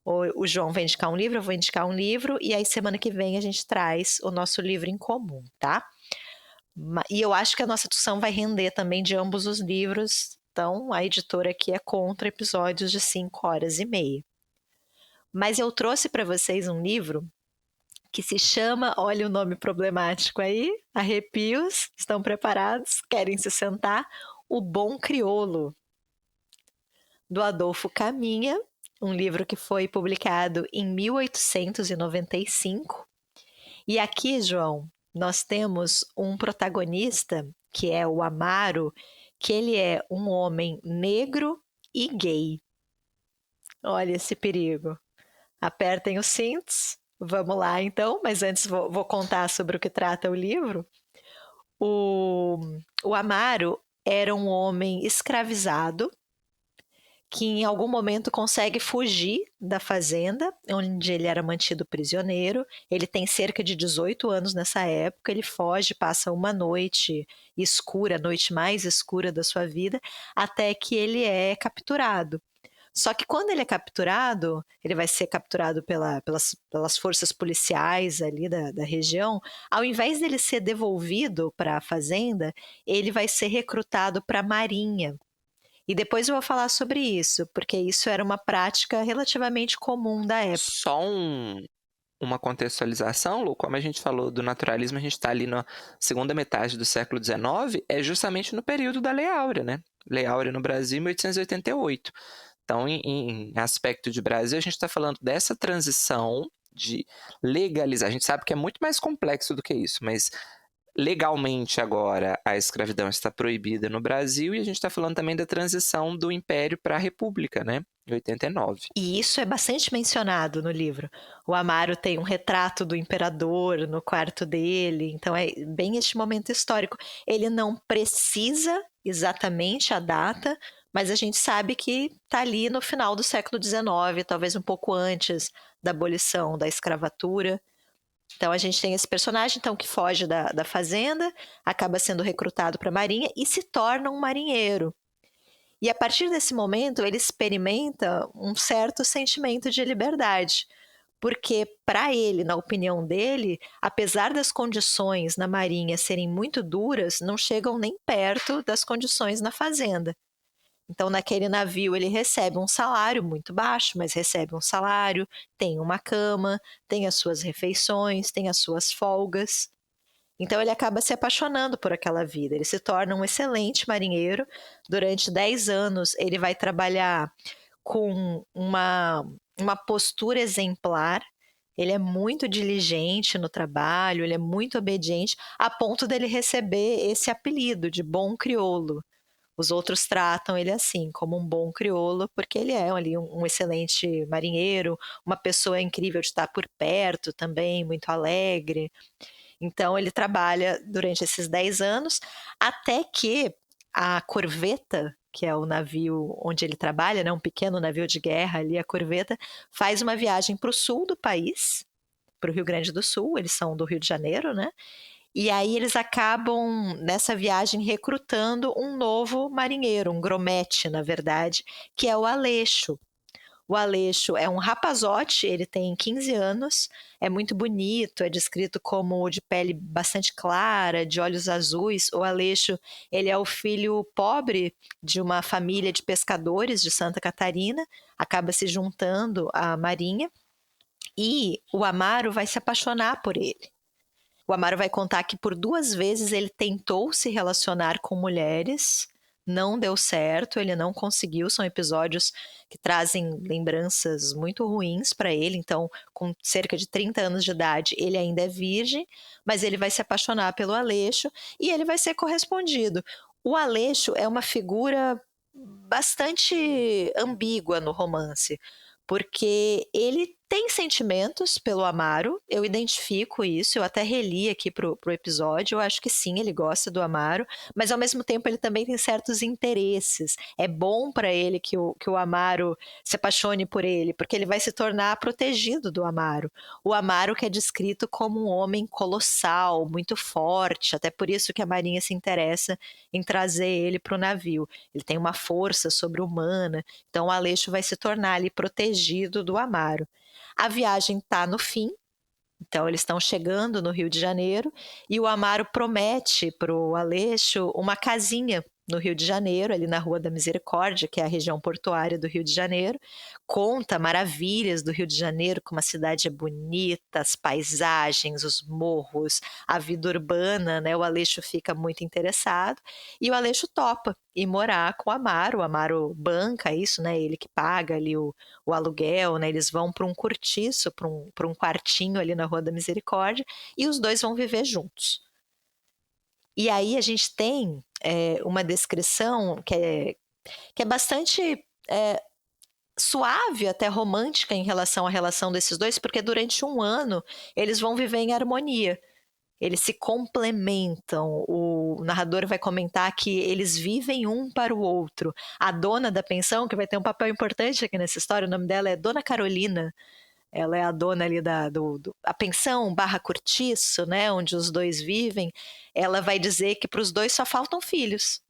O João vai indicar um livro, eu vou indicar um livro, e aí semana que vem a gente traz o nosso livro em comum, tá? E eu acho que a nossa discussão vai render também de ambos os livros, Então, a editora aqui é contra episódios de 5 horas e meia. Mas eu trouxe para vocês um livro que se chama, olha o nome problemático aí, arrepios, estão preparados? Querem se sentar? O Bom Crioulo, do Adolfo Caminha, um livro que foi publicado em 1895. E aqui, João, nós temos um protagonista, que é o Amaro, que ele é um homem negro e gay. Olha esse perigo. Apertem os cintos. Vamos lá, então, mas antes vou contar sobre o que trata o livro. O Amaro era um homem escravizado que em algum momento consegue fugir da fazenda, onde ele era mantido prisioneiro. Ele tem cerca de 18 anos nessa época, ele foge, passa uma noite escura, a noite mais escura da sua vida, até que ele é capturado. Só que quando ele é capturado, ele vai ser capturado pelas forças policiais ali da região. Ao invés dele ser devolvido para a fazenda, ele vai ser recrutado para a marinha. E depois eu vou falar sobre isso, porque isso era uma prática relativamente comum da época. Só uma contextualização, Lu, como a gente falou do naturalismo, a gente está ali na segunda metade do século XIX, é justamente no período da Lei Áurea, né? Lei Áurea no Brasil, 1888. Então, em aspecto de Brasil, a gente está falando dessa transição de legalizar. A gente sabe que é muito mais complexo do que isso, mas legalmente agora a escravidão está proibida no Brasil e a gente está falando também da transição do Império para a República, né? Em 89. E isso é bastante mencionado no livro. O Amaro tem um retrato do imperador no quarto dele, então é bem este momento histórico. Ele não precisa exatamente a data, mas a gente sabe que está ali no final do século XIX, talvez um pouco antes da abolição da escravatura. Então a gente tem esse personagem então, que foge da fazenda, acaba sendo recrutado para a marinha e se torna um marinheiro. E a partir desse momento ele experimenta um certo sentimento de liberdade, porque para ele, na opinião dele, apesar das condições na marinha serem muito duras, não chegam nem perto das condições na fazenda. Então, naquele navio, ele recebe um salário muito baixo, mas recebe um salário, tem uma cama, tem as suas refeições, tem as suas folgas. Então, ele acaba se apaixonando por aquela vida. Ele se torna um excelente marinheiro. Durante 10 anos, ele vai trabalhar com uma postura exemplar. Ele é muito diligente no trabalho, ele é muito obediente, a ponto dele receber esse apelido de bom crioulo. Os outros tratam ele assim, como um bom crioulo, porque ele é ali um excelente marinheiro, uma pessoa incrível de estar por perto também, muito alegre. Então ele trabalha durante esses 10 anos, até que a corveta, que é o navio onde ele trabalha, né, um pequeno navio de guerra ali, a corveta, faz uma viagem para o sul do país, para o Rio Grande do Sul, eles são do Rio de Janeiro, né? E aí eles acabam, nessa viagem, recrutando um novo marinheiro, um gromete, na verdade, que é o Aleixo. O Aleixo é um rapazote, ele tem 15 anos, é muito bonito, é descrito como de pele bastante clara, de olhos azuis. O Aleixo, ele é o filho pobre de uma família de pescadores de Santa Catarina, acaba se juntando à marinha, e o Amaro vai se apaixonar por ele. O Amaro vai contar que por 2 vezes ele tentou se relacionar com mulheres, não deu certo, ele não conseguiu, são episódios que trazem lembranças muito ruins para ele. Então, com cerca de 30 anos de idade, ele ainda é virgem, mas ele vai se apaixonar pelo Aleixo e ele vai ser correspondido. O Aleixo é uma figura bastante ambígua no romance, porque ele tem sentimentos pelo Amaro, eu identifico isso, eu até reli aqui pro episódio, eu acho que sim, ele gosta do Amaro, mas ao mesmo tempo ele também tem certos interesses. É bom para ele que o Amaro se apaixone por ele, porque ele vai se tornar protegido do Amaro. O Amaro que é descrito como um homem colossal, muito forte, até por isso que a marinha se interessa em trazer ele para o navio. Ele tem uma força sobre-humana, então o Aleixo vai se tornar ali protegido do Amaro. A viagem está no fim, então eles estão chegando no Rio de Janeiro e o Amaro promete para o Aleixo uma casinha no Rio de Janeiro, ali na Rua da Misericórdia, que é a região portuária do Rio de Janeiro. Conta maravilhas do Rio de Janeiro, como a cidade é bonita, as paisagens, os morros, a vida urbana, né? O Aleixo fica muito interessado e o Aleixo topa ir morar com o Amaro banca isso, né? Ele que paga ali o aluguel, né? Eles vão para um cortiço, para um quartinho ali na Rua da Misericórdia e os dois vão viver juntos. E aí a gente tem uma descrição que é bastante suave, até romântica em relação à relação desses dois, porque durante um ano eles vão viver em harmonia. Eles se complementam. O narrador vai comentar que eles vivem um para o outro. A dona da pensão, que vai ter um papel importante aqui nessa história, o nome dela é Dona Carolina. Ela é a dona ali a pensão / cortiço, né, onde os dois vivem. Ela vai dizer que para os dois só faltam filhos,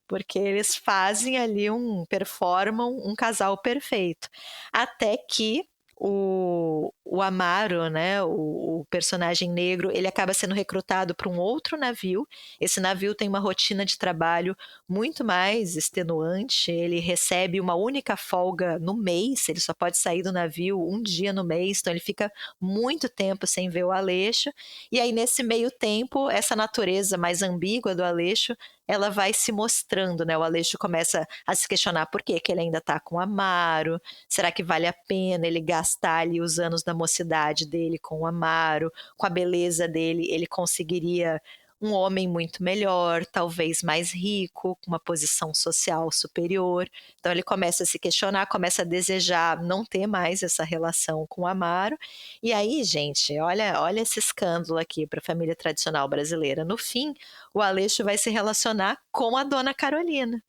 porque eles fazem ali performam um casal perfeito. Até que o Amaro, né, o personagem negro, ele acaba sendo recrutado para um outro navio. Esse navio tem uma rotina de trabalho muito mais extenuante. Ele recebe uma única folga no mês, ele só pode sair do navio um dia no mês, então ele fica muito tempo sem ver o Aleixo. E aí, nesse meio tempo, essa natureza mais ambígua do Aleixo, ela vai se mostrando, né? O Aleixo começa a se questionar por que ele ainda está com o Amaro, será que vale a pena ele gastar ali os anos da mocidade dele com o Amaro, com a beleza dele, ele conseguiria um homem muito melhor, talvez mais rico, com uma posição social superior. Então ele começa a se questionar, começa a desejar não ter mais essa relação com o Amaro. E aí, gente, olha esse escândalo aqui para a família tradicional brasileira. No fim, o Aleixo vai se relacionar com a Dona Carolina,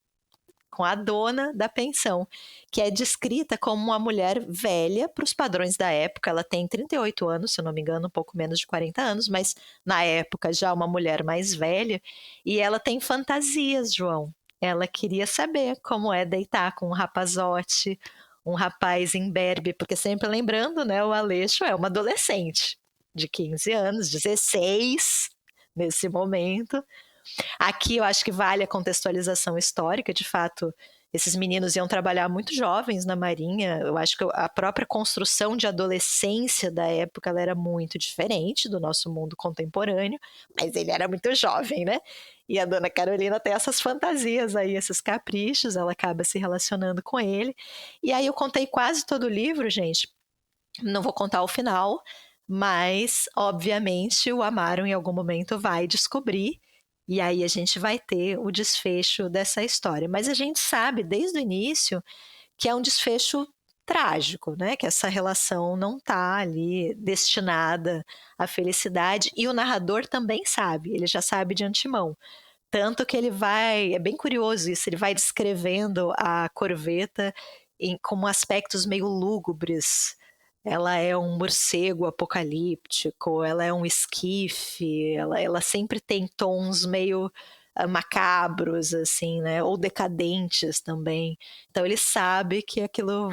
com a dona da pensão, que é descrita como uma mulher velha para os padrões da época. Ela tem 38 anos, se eu não me engano, um pouco menos de 40 anos, mas na época já uma mulher mais velha, e ela tem fantasias, João. Ela queria saber como é deitar com um rapazote, um rapaz imberbe, porque sempre lembrando, né, o Aleixo é uma adolescente de 15 anos, 16 nesse momento. Aqui eu acho que vale a contextualização histórica. De fato, esses meninos iam trabalhar muito jovens na Marinha. Eu acho que a própria construção de adolescência da época ela era muito diferente do nosso mundo contemporâneo, mas ele era muito jovem, né? E a Dona Carolina tem essas fantasias aí, esses caprichos, ela acaba se relacionando com ele. E aí eu contei quase todo o livro, gente. Não vou contar o final, mas, obviamente, o Amaro em algum momento vai descobrir. E aí a gente vai ter o desfecho dessa história. Mas a gente sabe desde o início que é um desfecho trágico, né? Que essa relação não está ali destinada à felicidade. E o narrador também sabe, ele já sabe de antemão. Tanto que ele vai, é bem curioso isso, ele vai descrevendo a corveta como aspectos meio lúgubres. Ela é um morcego apocalíptico, ela é um esquife, ela sempre tem tons meio macabros, assim, né? Ou decadentes também. Então ele sabe que aquilo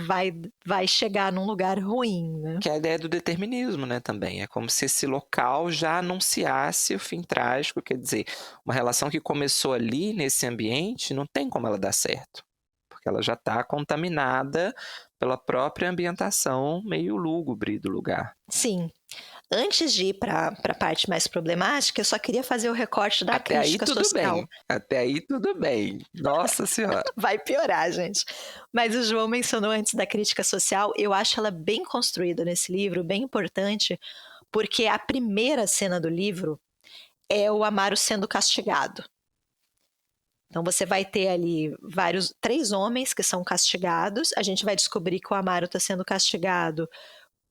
vai chegar num lugar ruim, né? Que é a ideia do determinismo, né, também. É como se esse local já anunciasse o fim trágico, quer dizer, uma relação que começou ali, nesse ambiente, não tem como ela dar certo. Porque ela já está contaminada pela própria ambientação meio lúgubre do lugar. Sim. Antes de ir para a parte mais problemática, eu só queria fazer o recorte da crítica social. Até aí tudo bem. Nossa Senhora. Vai piorar, gente. Mas o João mencionou antes da crítica social, eu acho ela bem construída nesse livro, bem importante, porque a primeira cena do livro é o Amaro sendo castigado. Então você vai ter ali 3 homens que são castigados. A gente vai descobrir que o Amaro está sendo castigado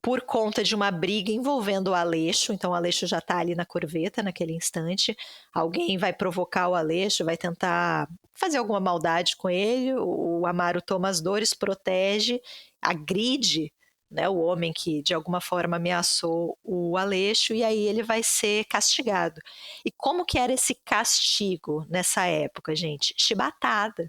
por conta de uma briga envolvendo o Aleixo. Então o Aleixo já está ali na corveta naquele instante. Alguém vai provocar o Aleixo, vai tentar fazer alguma maldade com ele. O Amaro toma as dores, protege, agride, né, o homem que de alguma forma ameaçou o Aleixo, e aí ele vai ser castigado. E como que era esse castigo nessa época, gente? Chibatada.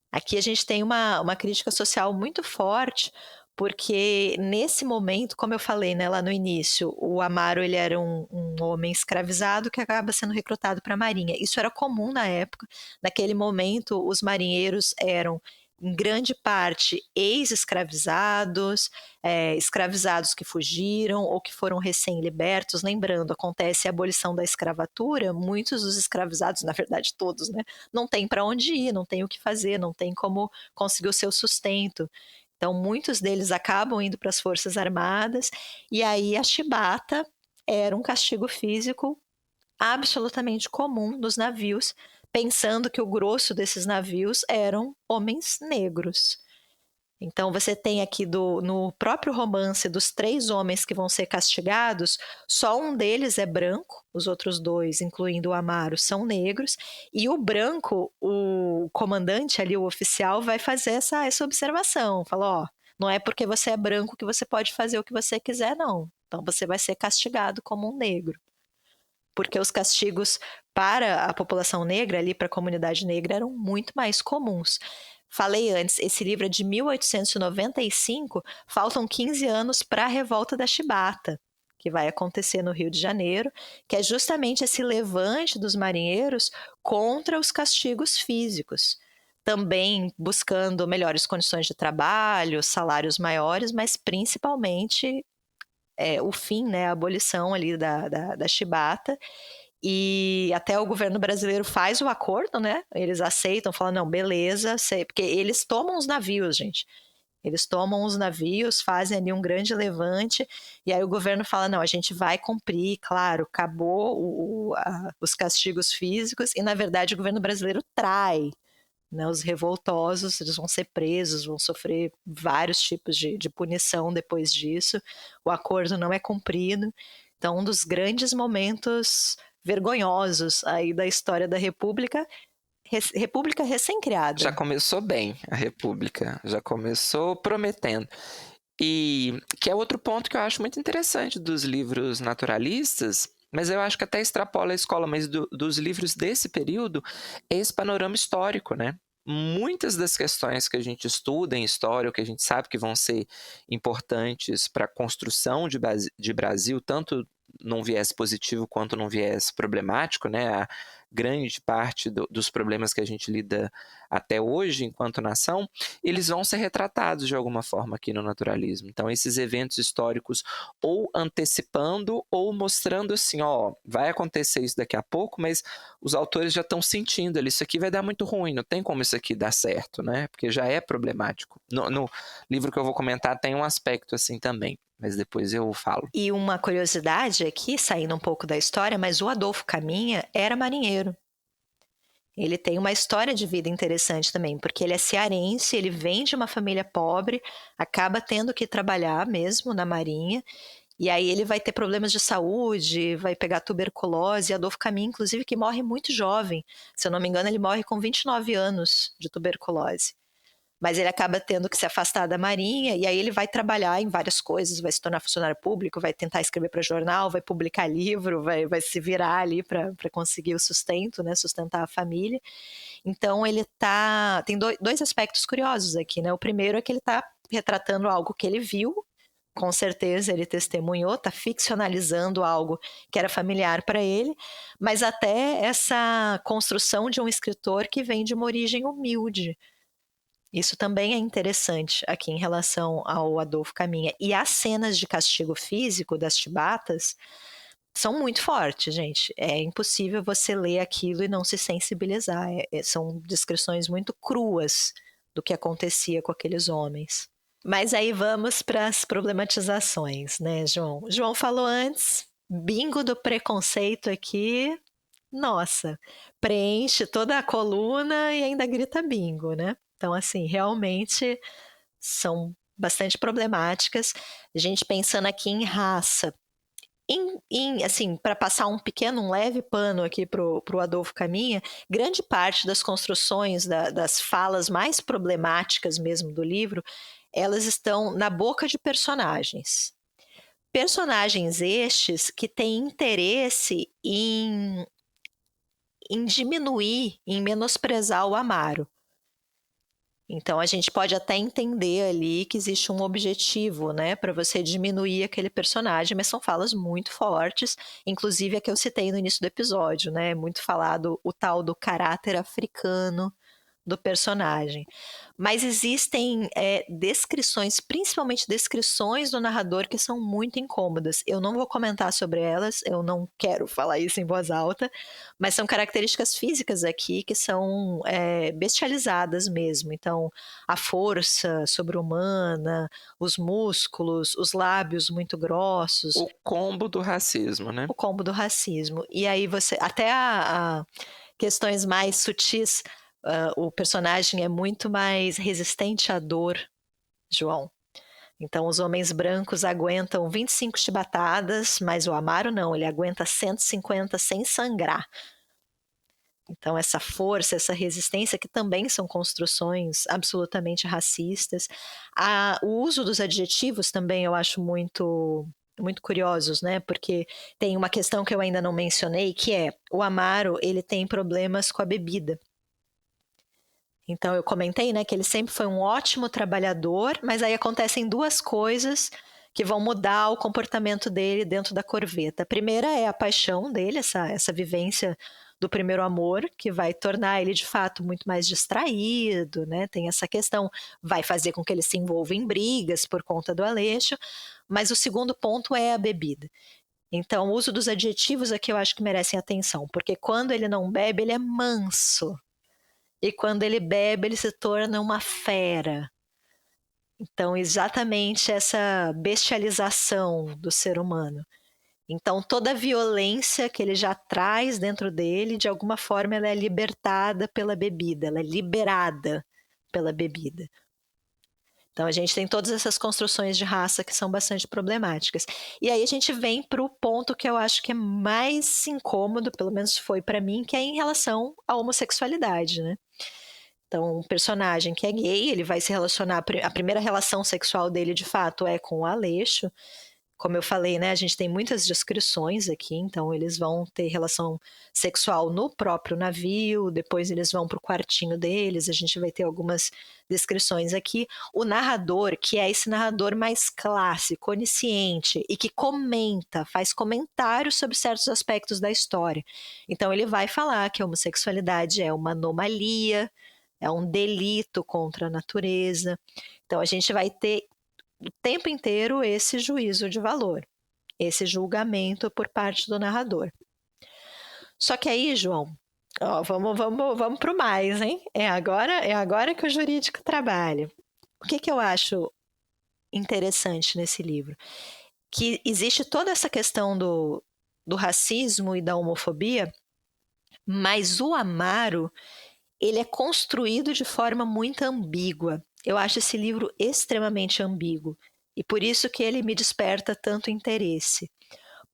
Aqui a gente tem uma crítica social muito forte, porque nesse momento, como eu falei, né, lá no início, o Amaro ele era um homem escravizado que acaba sendo recrutado para a Marinha. Isso era comum na época. Naquele momento, os marinheiros eram, em grande parte, ex-escravizados, escravizados que fugiram ou que foram recém-libertos. Lembrando, acontece a abolição da escravatura, muitos dos escravizados, na verdade todos, né, não têm para onde ir, não têm o que fazer, não têm como conseguir o seu sustento. Então, muitos deles acabam indo para as Forças Armadas, e aí a chibata era um castigo físico absolutamente comum nos navios, pensando que o grosso desses navios eram homens negros. Então, você tem aqui no próprio romance dos 3 homens que vão ser castigados, só um deles é branco, os outros 2, incluindo o Amaro, são negros, e o branco, o comandante ali, o oficial, vai fazer essa observação, fala, ó, não é porque você é branco que você pode fazer o que você quiser, não. Então, você vai ser castigado como um negro. Porque os castigos para a população negra, ali para a comunidade negra, eram muito mais comuns. Falei antes, esse livro é de 1895, faltam 15 anos para a Revolta da Chibata, que vai acontecer no Rio de Janeiro, que é justamente esse levante dos marinheiros contra os castigos físicos. Também buscando melhores condições de trabalho, salários maiores, mas principalmente o fim, né, a abolição ali da chibata. E até o governo brasileiro faz o acordo, né? Eles aceitam, falam, não, beleza, porque eles tomam os navios, gente. Eles tomam os navios, fazem ali um grande levante, e aí o governo fala, não, a gente vai cumprir, claro, acabou os castigos físicos, e na verdade o governo brasileiro trai, né, os revoltosos, eles vão ser presos, vão sofrer vários tipos de punição depois disso, o acordo não é cumprido. Então, um dos grandes momentos vergonhosos aí da história da República recém-criada. Já começou bem a República, já começou prometendo. E que é outro ponto que eu acho muito interessante dos livros naturalistas, mas eu acho que até extrapola a escola, mas dos livros desse período, é esse panorama histórico, né? Muitas das questões que a gente estuda em história, ou que a gente sabe que vão ser importantes para a construção de Brasil, tanto num viés positivo quanto num viés problemático, né? A grande parte dos problemas que a gente lida até hoje enquanto nação, eles vão ser retratados de alguma forma aqui no naturalismo. Então, esses eventos históricos ou antecipando ou mostrando assim, ó, vai acontecer isso daqui a pouco, mas os autores já estão sentindo ali, isso aqui vai dar muito ruim, não tem como isso aqui dar certo, né? Porque já é problemático. No livro que eu vou comentar tem um aspecto assim também, mas depois eu falo. E uma curiosidade aqui, saindo um pouco da história, mas o Adolfo Caminha era marinheiro. Ele tem uma história de vida interessante também, porque ele é cearense, ele vem de uma família pobre, acaba tendo que trabalhar mesmo na marinha, e aí ele vai ter problemas de saúde, vai pegar tuberculose, e Adolfo Caminha, inclusive, que morre muito jovem. Se eu não me engano, ele morre com 29 anos de tuberculose. Mas ele acaba tendo que se afastar da marinha, e aí ele vai trabalhar em várias coisas, vai se tornar funcionário público, vai tentar escrever para jornal, vai publicar livro, vai se virar ali para conseguir o sustento, né, sustentar a família. Então ele tem dois aspectos curiosos aqui, né? O primeiro é que ele está retratando algo que ele viu, com certeza ele testemunhou, está ficcionalizando algo que era familiar para ele, mas até essa construção de um escritor que vem de uma origem humilde. Isso também é interessante aqui em relação ao Adolfo Caminha. E as cenas de castigo físico das chibatas são muito fortes, gente. É impossível você ler aquilo e não se sensibilizar. São descrições muito cruas do que acontecia com aqueles homens. Mas aí vamos para as problematizações, né, João? João falou antes, bingo do preconceito aqui. Nossa, preenche toda a coluna e ainda grita bingo, né? Então, assim, realmente são bastante problemáticas. A gente pensando aqui em raça, assim, para passar um leve pano aqui para o Adolfo Caminha, grande parte das construções, das falas mais problemáticas mesmo do livro, elas estão na boca de personagens. Personagens estes que têm interesse em diminuir, em menosprezar o Amaro. Então a gente pode até entender ali que existe um objetivo, né, para você diminuir aquele personagem, mas são falas muito fortes, inclusive a que eu citei no início do episódio, né, muito falado o tal do caráter africano do personagem. Mas existem descrições, principalmente descrições do narrador, que são muito incômodas. Eu não vou comentar sobre elas, eu não quero falar isso em voz alta, mas são características físicas aqui que são bestializadas mesmo. Então, a força sobre-humana, os músculos, os lábios muito grossos. O combo do racismo, né? O combo do racismo. E aí você... Até a questões mais sutis... o personagem é muito mais resistente à dor, João. Então, os homens brancos aguentam 25 chibatadas, mas o Amaro não, ele aguenta 150 sem sangrar. Então, essa força, essa resistência, que também são construções absolutamente racistas. O uso dos adjetivos também eu acho muito curiosos, né? Porque tem uma questão que eu ainda não mencionei, que é o Amaro, ele tem problemas com a bebida. Então, eu comentei, né, que ele sempre foi um ótimo trabalhador, mas aí acontecem duas coisas que vão mudar o comportamento dele dentro da corveta. A primeira é a paixão dele, essa vivência do primeiro amor, que vai tornar ele, de fato, muito mais distraído, né? Tem essa questão, vai fazer com que ele se envolva em brigas por conta do Aleixo, mas o segundo ponto é a bebida. Então, o uso dos adjetivos aqui eu acho que merecem atenção, porque quando ele não bebe, ele é manso. E quando ele bebe, ele se torna uma fera. Então, exatamente essa bestialização do ser humano. Então, toda a violência que ele já traz dentro dele, de alguma forma, ela é libertada pela bebida, ela é liberada pela bebida. Então, a gente tem todas essas construções de raça que são bastante problemáticas. E aí a gente vem para o ponto que eu acho que é mais incômodo, pelo menos foi para mim, que é em relação à homossexualidade, né? Então, um personagem que é gay, ele vai se relacionar... A primeira relação sexual dele, de fato, é com o Aleixo. Como eu falei, né, a gente tem muitas descrições aqui, então eles vão ter relação sexual no próprio navio, depois eles vão para o quartinho deles, a gente vai ter algumas descrições aqui. O narrador, que é esse narrador mais clássico, onisciente, e que comenta, faz comentários sobre certos aspectos da história. Então ele vai falar que a homossexualidade é uma anomalia, é um delito contra a natureza. Então a gente vai ter o tempo inteiro esse juízo de valor, esse julgamento por parte do narrador. Só que aí, João, ó, vamos pro mais, hein? É agora que o jurídico trabalha. O que eu acho interessante nesse livro? Que existe toda essa questão do racismo e da homofobia, mas o Amaro, ele é construído de forma muito ambígua. Eu acho esse livro extremamente ambíguo e por isso que ele me desperta tanto interesse.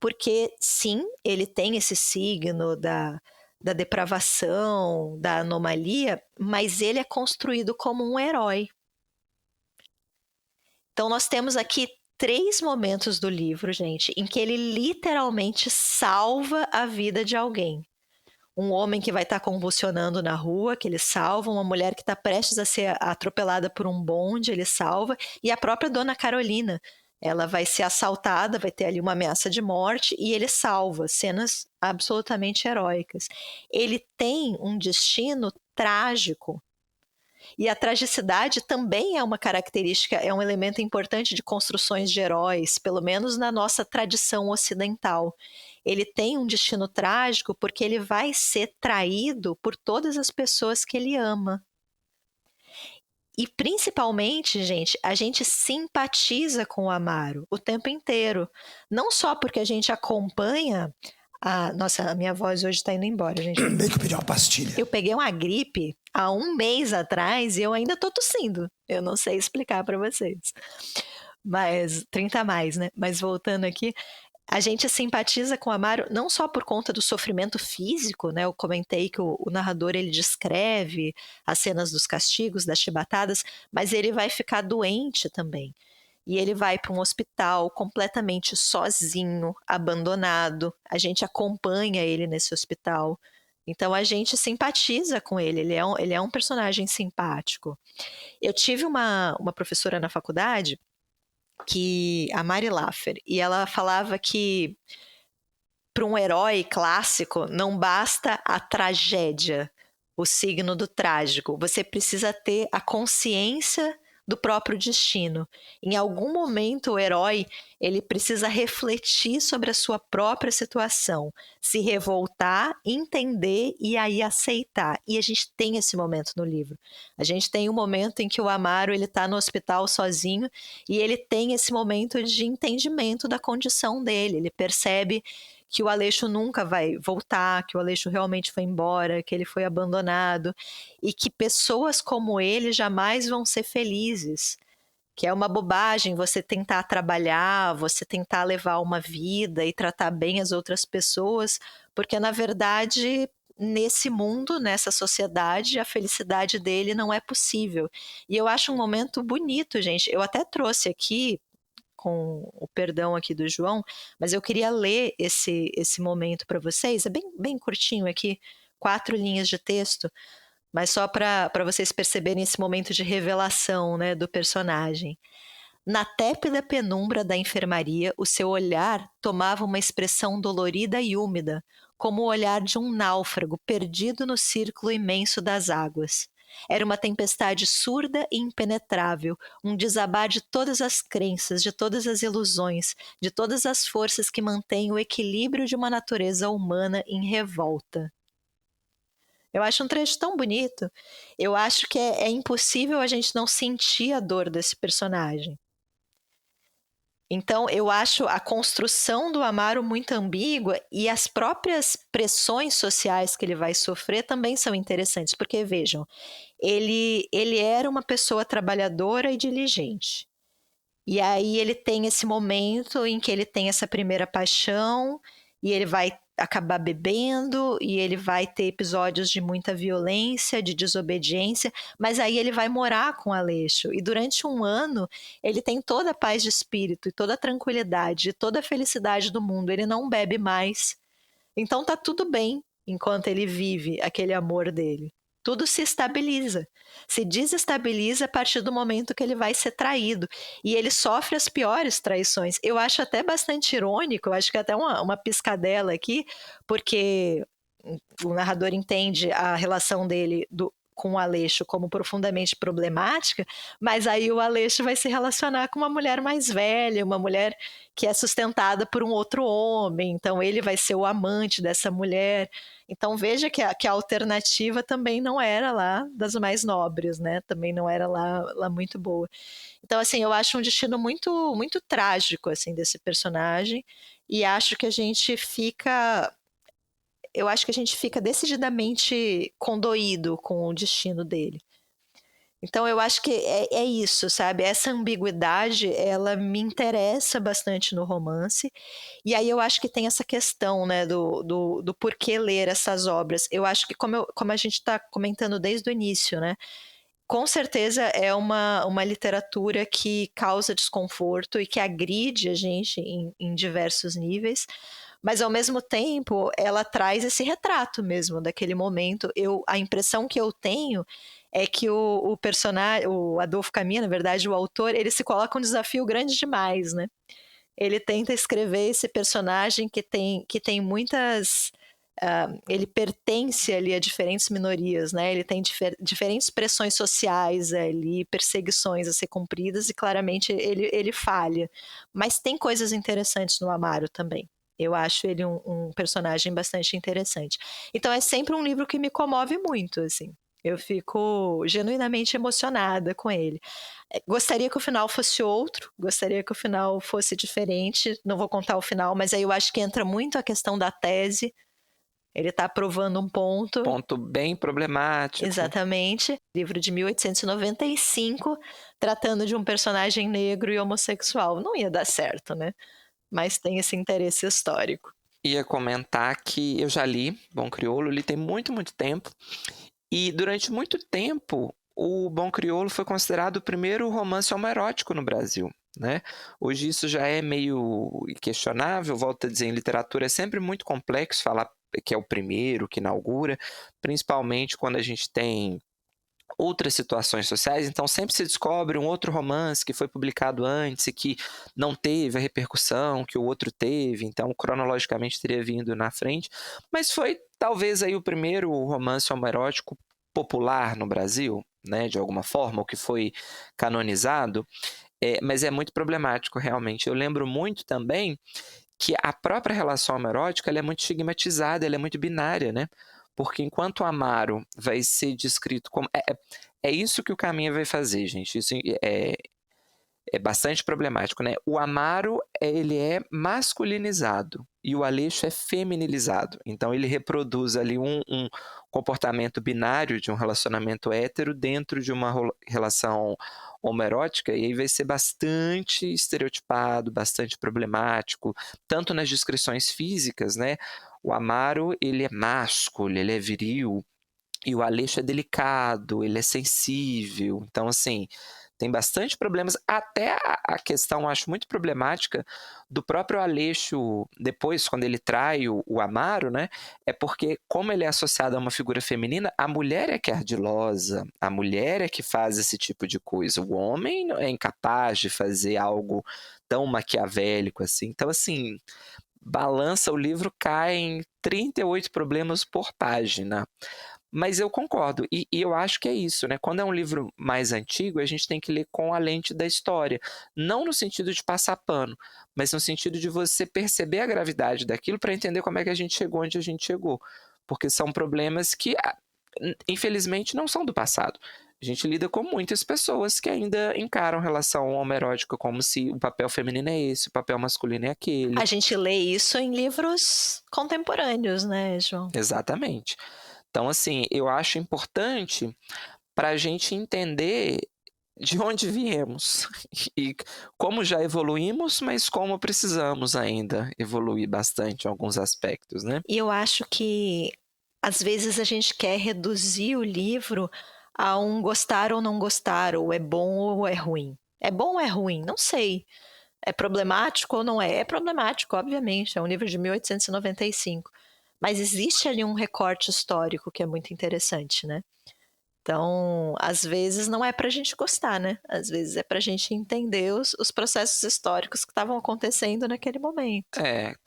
Porque, sim, ele tem esse signo da depravação, da anomalia, mas ele é construído como um herói. Então, nós temos aqui 3 momentos do livro, gente, em que ele literalmente salva a vida de alguém. Um homem que vai estar convulsionando na rua, que ele salva, uma mulher que está prestes a ser atropelada por um bonde, ele salva, e a própria Dona Carolina, ela vai ser assaltada, vai ter ali uma ameaça de morte, e ele salva, cenas absolutamente heróicas. Ele tem um destino trágico, e a tragicidade também é uma característica, é um elemento importante de construções de heróis, pelo menos na nossa tradição ocidental. Ele tem um destino trágico porque ele vai ser traído por todas as pessoas que ele ama. E principalmente, gente, a gente simpatiza com o Amaro o tempo inteiro. Não só porque a gente acompanha... Nossa, a minha voz hoje tá indo embora, gente. Tem que pedir uma pastilha. Eu peguei uma gripe há 1 mês atrás e eu ainda tô tossindo. Eu não sei explicar para vocês. Mas 30 a mais, né? Mas voltando aqui, a gente simpatiza com o Amaro não só por conta do sofrimento físico, né? Eu comentei que o narrador ele descreve as cenas dos castigos, das chibatadas, mas ele vai ficar doente também. E ele vai para um hospital completamente sozinho, abandonado. A gente acompanha ele nesse hospital. Então a gente simpatiza com ele, ele é um personagem simpático. Eu tive uma professora na faculdade, a Mari Laffer, e ela falava que para um herói clássico não basta a tragédia, o signo do trágico, você precisa ter a consciência do próprio destino. Em algum momento o herói ele precisa refletir sobre a sua própria situação, se revoltar, entender e aí aceitar. E a gente tem esse momento no livro. A gente tem um momento em que o Amaro ele está no hospital sozinho e ele tem esse momento de entendimento da condição dele. Ele percebe que o Aleixo nunca vai voltar, que o Aleixo realmente foi embora, que ele foi abandonado e que pessoas como ele jamais vão ser felizes, que é uma bobagem você tentar trabalhar, você tentar levar uma vida e tratar bem as outras pessoas, porque na verdade nesse mundo, nessa sociedade, a felicidade dele não é possível. E eu acho um momento bonito, gente. Eu até trouxe aqui, com o perdão aqui do João, mas eu queria ler esse momento para vocês. É bem curtinho aqui, 4 linhas de texto, mas só para vocês perceberem esse momento de revelação, né, do personagem. Na tépida penumbra da enfermaria, o seu olhar tomava uma expressão dolorida e úmida, como o olhar de um náufrago perdido no círculo imenso das águas. Era uma tempestade surda e impenetrável, um desabar de todas as crenças, de todas as ilusões, de todas as forças que mantêm o equilíbrio de uma natureza humana em revolta. Eu acho um trecho tão bonito. Eu acho que é impossível a gente não sentir a dor desse personagem. Então, eu acho a construção do Amaro muito ambígua e as próprias pressões sociais que ele vai sofrer também são interessantes, porque, vejam, ele era uma pessoa trabalhadora e diligente. E aí ele tem esse momento em que ele tem essa primeira paixão e ele vai acabar bebendo e ele vai ter episódios de muita violência, de desobediência, mas aí ele vai morar com Aleixo e durante um ano ele tem toda a paz de espírito e toda a tranquilidade, toda a felicidade do mundo, ele não bebe mais. Então tá tudo bem enquanto ele vive aquele amor dele. Tudo se estabiliza, se desestabiliza a partir do momento que ele vai ser traído. E ele sofre as piores traições. Eu acho até bastante irônico, eu acho que até uma piscadela aqui, porque o narrador entende a relação dele com o Aleixo como profundamente problemática, mas aí o Aleixo vai se relacionar com uma mulher mais velha, uma mulher que é sustentada por um outro homem, então ele vai ser o amante dessa mulher. Então veja que a alternativa também não era lá das mais nobres, né? Também não era lá muito boa. Então, assim, eu acho um destino muito, muito trágico, assim, desse personagem, e acho que a gente fica decididamente condoído com o destino dele. Então eu acho que é isso, sabe? Essa ambiguidade, ela me interessa bastante no romance. E aí eu acho que tem essa questão, né, do porquê ler essas obras. Eu acho que, como a gente está comentando desde o início, né? Com certeza é uma literatura que causa desconforto e que agride a gente em diversos níveis, mas ao mesmo tempo ela traz esse retrato mesmo daquele momento. A impressão que eu tenho é que o personagem, o Adolfo Caminha, na verdade, o autor, ele se coloca um desafio grande demais, né? Ele tenta escrever esse personagem que tem muitas... ele pertence ali a diferentes minorias, né? Ele tem diferentes pressões sociais ali, perseguições a ser cumpridas e claramente ele falha. Mas tem coisas interessantes no Amaro também. Eu acho ele um personagem bastante interessante. Então é sempre um livro que me comove muito, assim. Eu fico genuinamente emocionada com ele. Gostaria que o final fosse outro, gostaria que o final fosse diferente. Não vou contar o final, mas aí eu acho que entra muito a questão da tese. Ele está provando um ponto. Ponto bem problemático. Exatamente. Livro de 1895, tratando de um personagem negro e homossexual. Não ia dar certo, né? Mas tem esse interesse histórico. Ia comentar que eu já li Bom Crioulo, li tem muito, muito tempo. E durante muito tempo, o Bom Crioulo foi considerado o primeiro romance homoerótico no Brasil, né? Hoje isso já é meio questionável, volto a dizer, em literatura é sempre muito complexo falar que é o primeiro que inaugura, principalmente quando a gente tem outras situações sociais, então sempre se descobre um outro romance que foi publicado antes e que não teve a repercussão que o outro teve, então cronologicamente teria vindo na frente, mas foi talvez aí o primeiro romance homoerótico popular no Brasil, né, de alguma forma, o que foi canonizado, mas é muito problemático realmente. Eu lembro muito também que a própria relação homoerótica ela é muito estigmatizada, ela é muito binária, né? Porque enquanto o amaro vai ser descrito como... É isso que o Caminha vai fazer, gente. Isso é bastante problemático, né? O amaro, ele é masculinizado e o Aleixo é feminilizado. Então, ele reproduz ali um comportamento binário de um relacionamento hétero dentro de uma relação homoerótica, e aí vai ser bastante estereotipado, bastante problemático, tanto nas descrições físicas, né? O amaro, ele é másculo, ele é viril, e o Aleixo é delicado, ele é sensível. Então, assim, tem bastante problemas. Até a questão, acho muito problemática, do próprio Aleixo, depois, quando ele trai o Amaro, né? É porque, como ele é associado a uma figura feminina, a mulher é que é ardilosa, a mulher é que faz esse tipo de coisa. O homem é incapaz de fazer algo tão maquiavélico assim. Então, assim, balança, o livro cai em 38 problemas por página. Mas eu concordo, e eu acho que é isso, né? Quando é um livro mais antigo, a gente tem que ler com a lente da história. Não no sentido de passar pano, mas no sentido de você perceber a gravidade daquilo para entender como é que a gente chegou onde a gente chegou. Porque são problemas que, infelizmente, não são do passado. A gente lida com muitas pessoas que ainda encaram relação homoerótica como se o papel feminino é esse, o papel masculino é aquele. A gente lê isso em livros contemporâneos, né, João? Exatamente. Então, assim, eu acho importante para a gente entender de onde viemos e como já evoluímos, mas como precisamos ainda evoluir bastante em alguns aspectos, né? E eu acho que, às vezes, a gente quer reduzir o livro a um gostar ou não gostar, ou é bom ou é ruim. É bom ou é ruim? Não sei. É problemático ou não é? É problemático, obviamente. É um livro de 1895. Mas existe ali um recorte histórico que é muito interessante, né? Então, às vezes não é pra gente gostar, né? Às vezes é pra gente entender os processos históricos que estavam acontecendo naquele momento.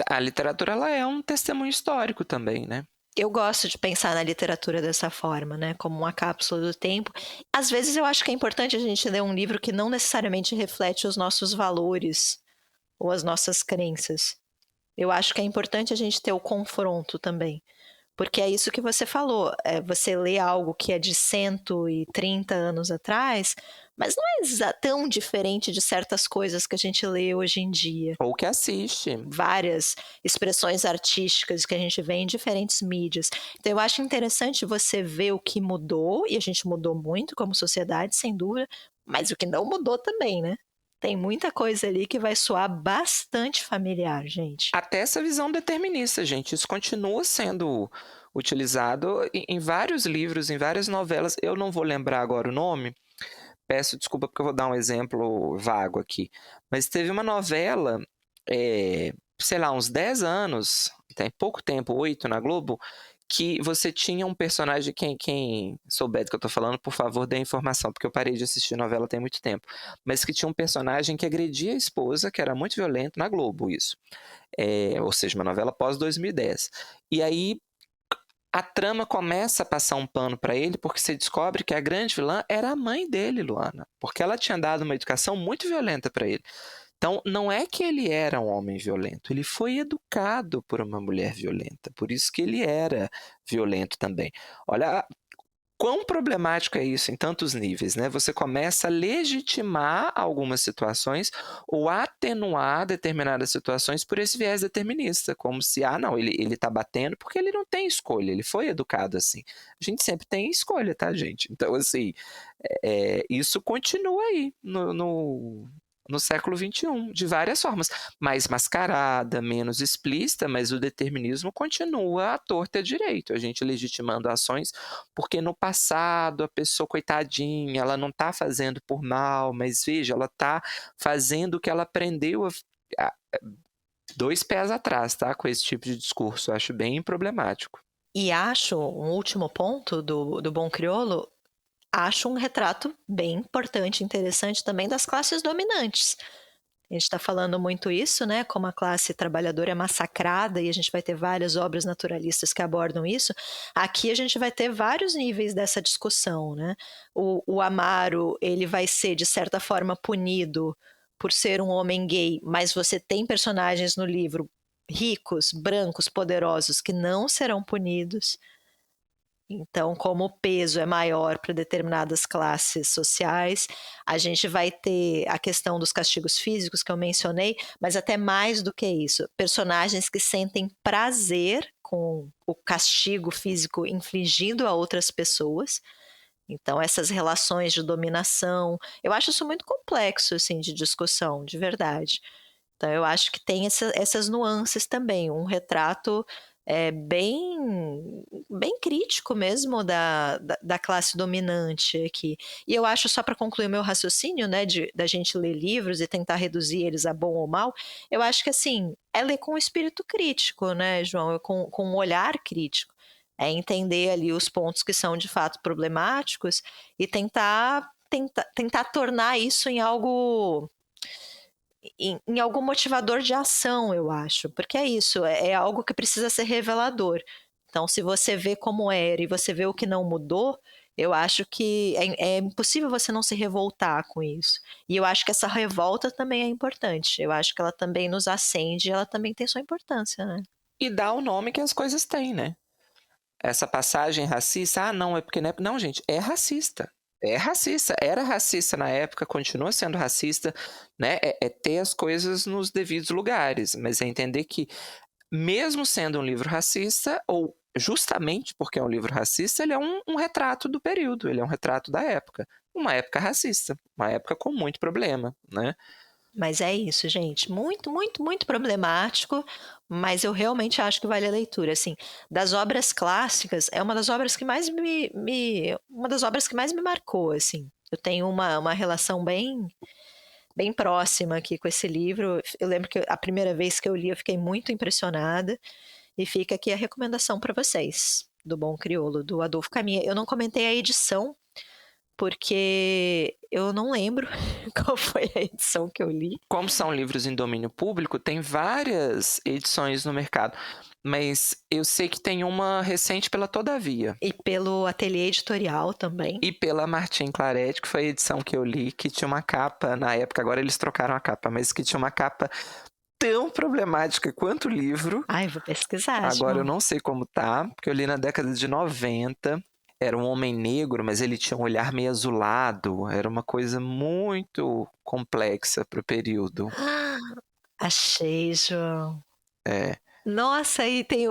A literatura ela é um testemunho histórico também, né? Eu gosto de pensar na literatura dessa forma, né? Como uma cápsula do tempo. Às vezes eu acho que é importante a gente ler um livro que não necessariamente reflete os nossos valores ou as nossas crenças. Eu acho que é importante a gente ter o confronto também. Porque é isso que você falou. Você lê algo que é de 130 anos atrás, mas não é tão diferente de certas coisas que a gente lê hoje em dia. Ou que assiste. Várias expressões artísticas que a gente vê em diferentes mídias. Então eu acho interessante você ver o que mudou, e a gente mudou muito como sociedade, sem dúvida, mas o que não mudou também, né? Tem muita coisa ali que vai soar bastante familiar, gente. Até essa visão determinista, gente. Isso continua sendo utilizado em vários livros, em várias novelas. Eu não vou lembrar agora o nome. Peço desculpa porque eu vou dar um exemplo vago aqui. Mas teve uma novela, sei lá, uns 10 anos, tem pouco tempo, 8 na Globo, que você tinha um personagem, quem souber do que eu tô falando, por favor, dê a informação, porque eu parei de assistir novela tem muito tempo, mas que tinha um personagem que agredia a esposa, que era muito violento, na Globo, isso. Ou seja, uma novela pós-2010. E aí, a trama começa a passar um pano para ele, porque você descobre que a grande vilã era a mãe dele, Luana, porque ela tinha dado uma educação muito violenta para ele. Então, não é que ele era um homem violento, ele foi educado por uma mulher violenta, por isso que ele era violento também. Olha quão problemático é isso em tantos níveis, né? Você começa a legitimar algumas situações ou atenuar determinadas situações por esse viés determinista, como se, não, ele tá batendo porque ele não tem escolha, ele foi educado assim. A gente sempre tem escolha, tá, gente? Então, assim, isso continua aí no século XXI, de várias formas, mais mascarada, menos explícita, mas o determinismo continua à torta e à direito, a gente legitimando ações, porque no passado a pessoa, coitadinha, ela não está fazendo por mal, mas veja, ela está fazendo o que ela aprendeu 2 pés atrás, tá? Com esse tipo de discurso. Eu acho bem problemático. E acho, um último ponto do Bom Crioulo, acho um retrato bem importante, interessante também das classes dominantes. A gente está falando muito isso, né? Como a classe trabalhadora é massacrada, e a gente vai ter várias obras naturalistas que abordam isso. Aqui a gente vai ter vários níveis dessa discussão, né? O Amaro, ele vai ser, de certa forma, punido por ser um homem gay, mas você tem personagens no livro ricos, brancos, poderosos, que não serão punidos. Então, como o peso é maior para determinadas classes sociais, a gente vai ter a questão dos castigos físicos que eu mencionei, mas até mais do que isso, personagens que sentem prazer com o castigo físico infligido a outras pessoas. Então, essas relações de dominação, eu acho isso muito complexo, assim, de discussão, de verdade. Então, eu acho que tem essas nuances também, um retrato bem crítico mesmo da classe dominante aqui. E eu acho, só para concluir o meu raciocínio, né, da gente ler livros e tentar reduzir eles a bom ou mal, eu acho que, assim, é ler com espírito crítico, né, João, com um olhar crítico. É entender ali os pontos que são de fato problemáticos e tentar tornar isso em algo, em algum motivador de ação, eu acho, porque é isso, é algo que precisa ser revelador. Então, se você vê como era e você vê o que não mudou, eu acho que é impossível você não se revoltar com isso. E eu acho que essa revolta também é importante. Eu acho que ela também nos acende, ela também tem sua importância, né? E dá o nome que as coisas têm, né? Essa passagem racista, não, é porque... Não, gente, é racista. É racista, era racista na época, continua sendo racista, né? É ter as coisas nos devidos lugares, mas é entender que, mesmo sendo um livro racista, ou justamente porque é um livro racista, ele é um retrato do período, ele é um retrato da época. Uma época racista, uma época com muito problema, né? Mas é isso, gente. Muito, muito, muito problemático, mas eu realmente acho que vale a leitura. Assim, das obras clássicas, é uma das obras que mais uma das obras que mais me marcou, assim. Eu tenho uma relação bem próxima aqui com esse livro. Eu lembro que a primeira vez que eu li, eu fiquei muito impressionada. E fica aqui a recomendação para vocês, do Bom Crioulo, do Adolfo Caminha. Eu não comentei a edição, porque eu não lembro qual foi a edição que eu li. Como são livros em domínio público, tem várias edições no mercado, mas eu sei que tem uma recente pela Todavia. E pelo Ateliê Editorial também. E pela Martin Claret, que foi a edição que eu li, que tinha uma capa, na época, agora eles trocaram a capa, mas que tinha uma capa tão problemática quanto o livro. Ai, vou pesquisar. Agora João. eu não sei como tá, porque eu li na década de 90. Era um homem negro, mas ele tinha um olhar meio azulado. Era uma coisa muito complexa para o período. Achei, João. É. Nossa, e tem.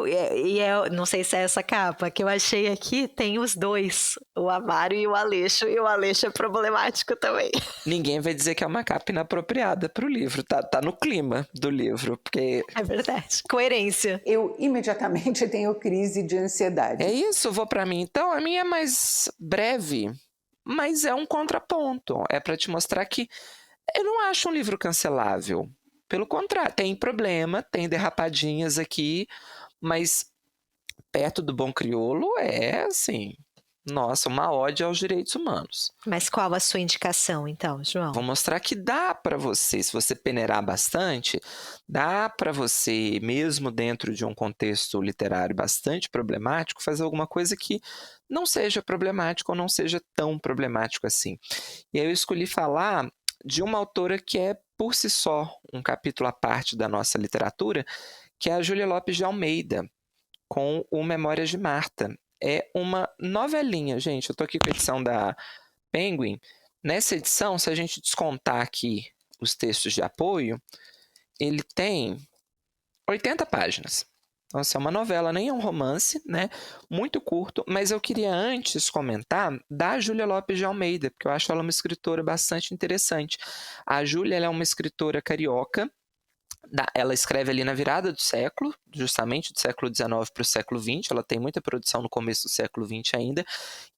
Não sei se é essa capa que eu achei aqui, tem os dois, o Amaro e o Aleixo. E o Aleixo é problemático também. Ninguém vai dizer que é uma capa inapropriada para o livro. Tá no clima do livro, porque... É verdade. Coerência. Eu imediatamente tenho crise de ansiedade. É isso, vou para mim. Então, a minha é mais breve, mas é um contraponto. É para te mostrar que eu não acho um livro cancelável. Pelo contrário, tem problema, tem derrapadinhas aqui, mas perto do Bom Crioulo é, assim, nossa, uma ode aos direitos humanos. Mas qual a sua indicação, então, João? Vou mostrar que dá para você, se você peneirar bastante, dá para você, mesmo dentro de um contexto literário bastante problemático, fazer alguma coisa que não seja problemático ou não seja tão problemático assim. E aí eu escolhi falar de uma autora que é, por si só, um capítulo à parte da nossa literatura, que é a Júlia Lopes de Almeida, com o Memórias de Marta. É uma novelinha, gente. Eu estou aqui com a edição da Penguin. Nessa edição, se a gente descontar aqui os textos de apoio, ele tem 80 páginas. Então, assim, é uma novela, nem é um romance, né? Muito curto, mas eu queria antes comentar da Júlia Lopes de Almeida, porque eu acho ela uma escritora bastante interessante. A Júlia, ela é uma escritora carioca, Ela escreve ali na virada do século, justamente do século XIX para o século XX, ela tem muita produção no começo do século XX ainda,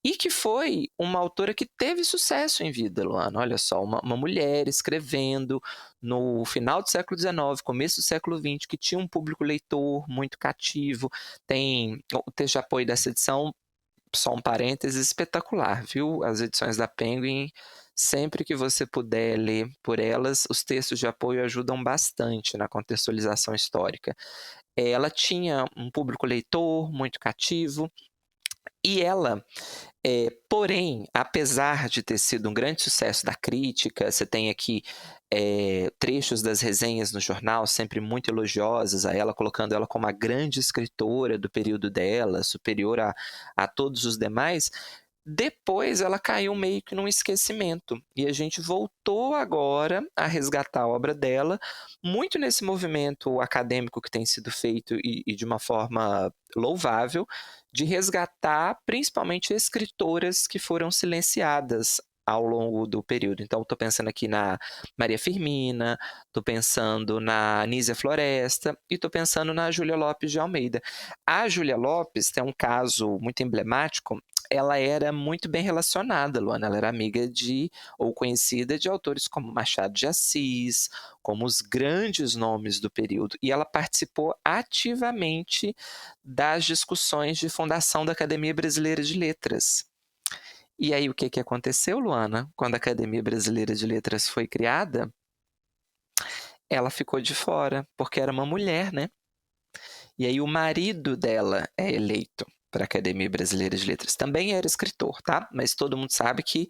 e que foi uma autora que teve sucesso em vida, Luana. Olha só, uma mulher escrevendo no final do século XIX, começo do século XX, que tinha um público leitor muito cativo. Tem o texto de apoio dessa edição, só um parênteses, espetacular, viu? As edições da Penguin, sempre que você puder ler por elas, os textos de apoio ajudam bastante na contextualização histórica. Ela tinha um público leitor muito cativo, e ela, porém, apesar de ter sido um grande sucesso da crítica, você tem aqui trechos das resenhas no jornal sempre muito elogiosas a ela, colocando ela como a grande escritora do período dela, superior a todos os demais. Depois ela caiu meio que num esquecimento, e a gente voltou agora a resgatar a obra dela, muito nesse movimento acadêmico que tem sido feito e de uma forma louvável, de resgatar principalmente escritoras que foram silenciadas ao longo do período. Então, estou pensando aqui na Maria Firmina, estou pensando na Anísia Floresta e estou pensando na Júlia Lopes de Almeida. A Júlia Lopes tem um caso muito emblemático. Ela era muito bem relacionada, Luana, ela era amiga ou conhecida de autores como Machado de Assis, como os grandes nomes do período, e ela participou ativamente das discussões de fundação da Academia Brasileira de Letras. E aí o que aconteceu, Luana? Quando a Academia Brasileira de Letras foi criada, ela ficou de fora, porque era uma mulher, né? E aí o marido dela é eleito para a Academia Brasileira de Letras. Também era escritor, tá? Mas todo mundo sabe que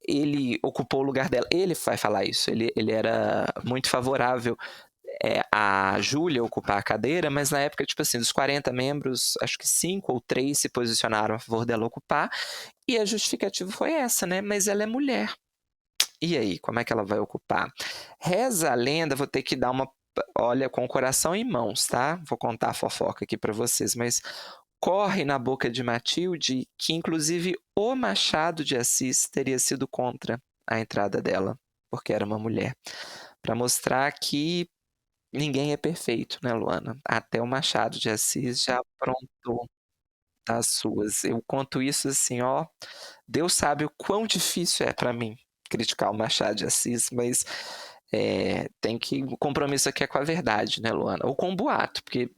ele ocupou o lugar dela. Ele vai falar isso. Ele era muito favorável a Júlia ocupar a cadeira, mas na época, tipo assim, dos 40 membros, acho que 5 ou 3 se posicionaram a favor dela ocupar, e a justificativa foi essa, né? Mas ela é mulher. E aí, como é que ela vai ocupar? Reza a lenda, vou ter que dar olha, com o coração em mãos, tá? Vou contar a fofoca aqui para vocês, mas corre na boca de Matilde que, inclusive, o Machado de Assis teria sido contra a entrada dela, porque era uma mulher. Para mostrar que ninguém é perfeito, né, Luana? Até o Machado de Assis já aprontou as suas. Eu conto isso assim, ó. Deus sabe o quão difícil é para mim criticar o Machado de Assis, mas o compromisso aqui é com a verdade, né, Luana? Ou com o boato, porque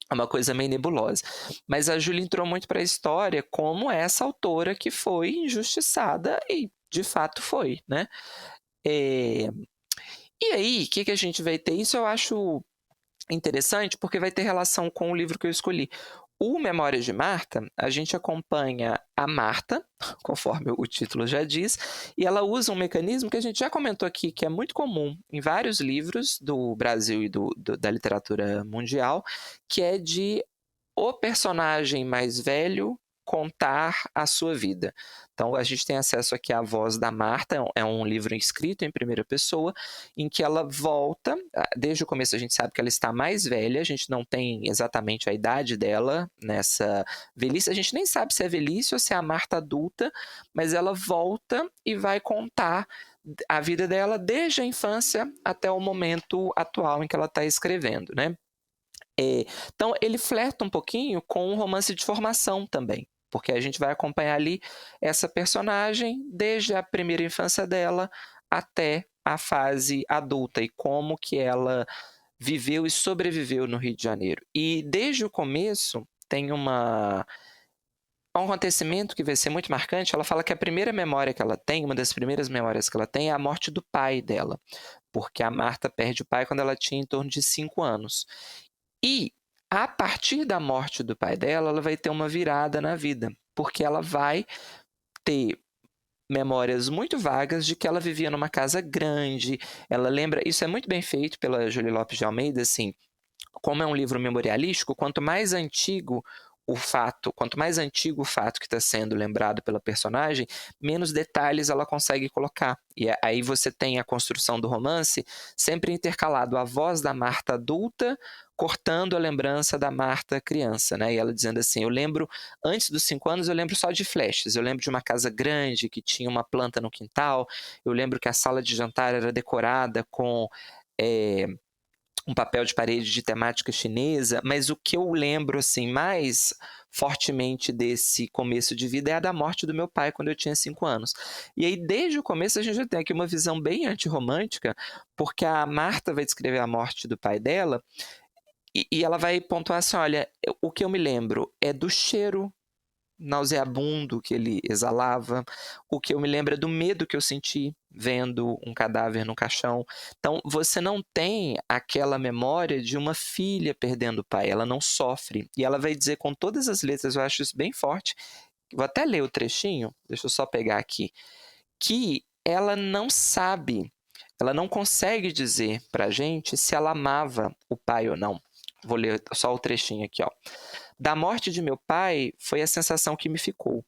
é uma coisa meio nebulosa. Mas a Júlia entrou muito para a história como essa autora que foi injustiçada, e de fato foi, né? E aí, o que a gente vai ter? Isso eu acho interessante, porque vai ter relação com o livro que eu escolhi. O Memórias de Marta, a gente acompanha a Marta, conforme o título já diz, e ela usa um mecanismo que a gente já comentou aqui, que é muito comum em vários livros do Brasil e da literatura mundial, que é de o personagem mais velho contar a sua vida. Então, a gente tem acesso aqui à voz da Marta, é um livro escrito em primeira pessoa, em que ela volta, desde o começo a gente sabe que ela está mais velha, a gente não tem exatamente a idade dela nessa velhice, a gente nem sabe se é velhice ou se é a Marta adulta, mas ela volta e vai contar a vida dela desde a infância até o momento atual em que ela está escrevendo, né? Então, ele flerta um pouquinho com um romance de formação também, porque a gente vai acompanhar ali essa personagem desde a primeira infância dela até a fase adulta e como que ela viveu e sobreviveu no Rio de Janeiro. E desde o começo tem um acontecimento que vai ser muito marcante. Ela fala que a primeira memória que ela tem, uma das primeiras memórias que ela tem, é a morte do pai dela, porque a Marta perde o pai quando ela tinha em torno de 5 anos. E, a partir da morte do pai dela, ela vai ter uma virada na vida, porque ela vai ter memórias muito vagas de que ela vivia numa casa grande. Ela lembra, isso é muito bem feito pela Júlia Lopes de Almeida, assim, como é um livro memorialístico, quanto mais antigo o fato que está sendo lembrado pela personagem, menos detalhes ela consegue colocar. E aí você tem a construção do romance sempre intercalado a voz da Marta adulta cortando a lembrança da Marta criança, né? E ela dizendo assim, eu lembro, antes dos 5 anos, eu lembro só de flashes. Eu lembro de uma casa grande que tinha uma planta no quintal. Eu lembro que a sala de jantar era decorada com um papel de parede de temática chinesa, mas o que eu lembro assim mais fortemente desse começo de vida é a da morte do meu pai quando eu tinha 5 anos. E aí, desde o começo, a gente já tem aqui uma visão bem antirromântica, porque a Marta vai descrever a morte do pai dela e ela vai pontuar assim: olha, o que eu me lembro é do cheiro nauseabundo que ele exalava, o que eu me lembro é do medo que eu senti vendo um cadáver no caixão. Então, você não tem aquela memória de uma filha perdendo o pai, ela não sofre. E ela vai dizer com todas as letras, eu acho isso bem forte, vou até ler o trechinho, deixa eu só pegar aqui, que ela não sabe, ela não consegue dizer pra gente se ela amava o pai ou não. Vou ler só o trechinho aqui, ó. Da morte de meu pai foi a sensação que me ficou.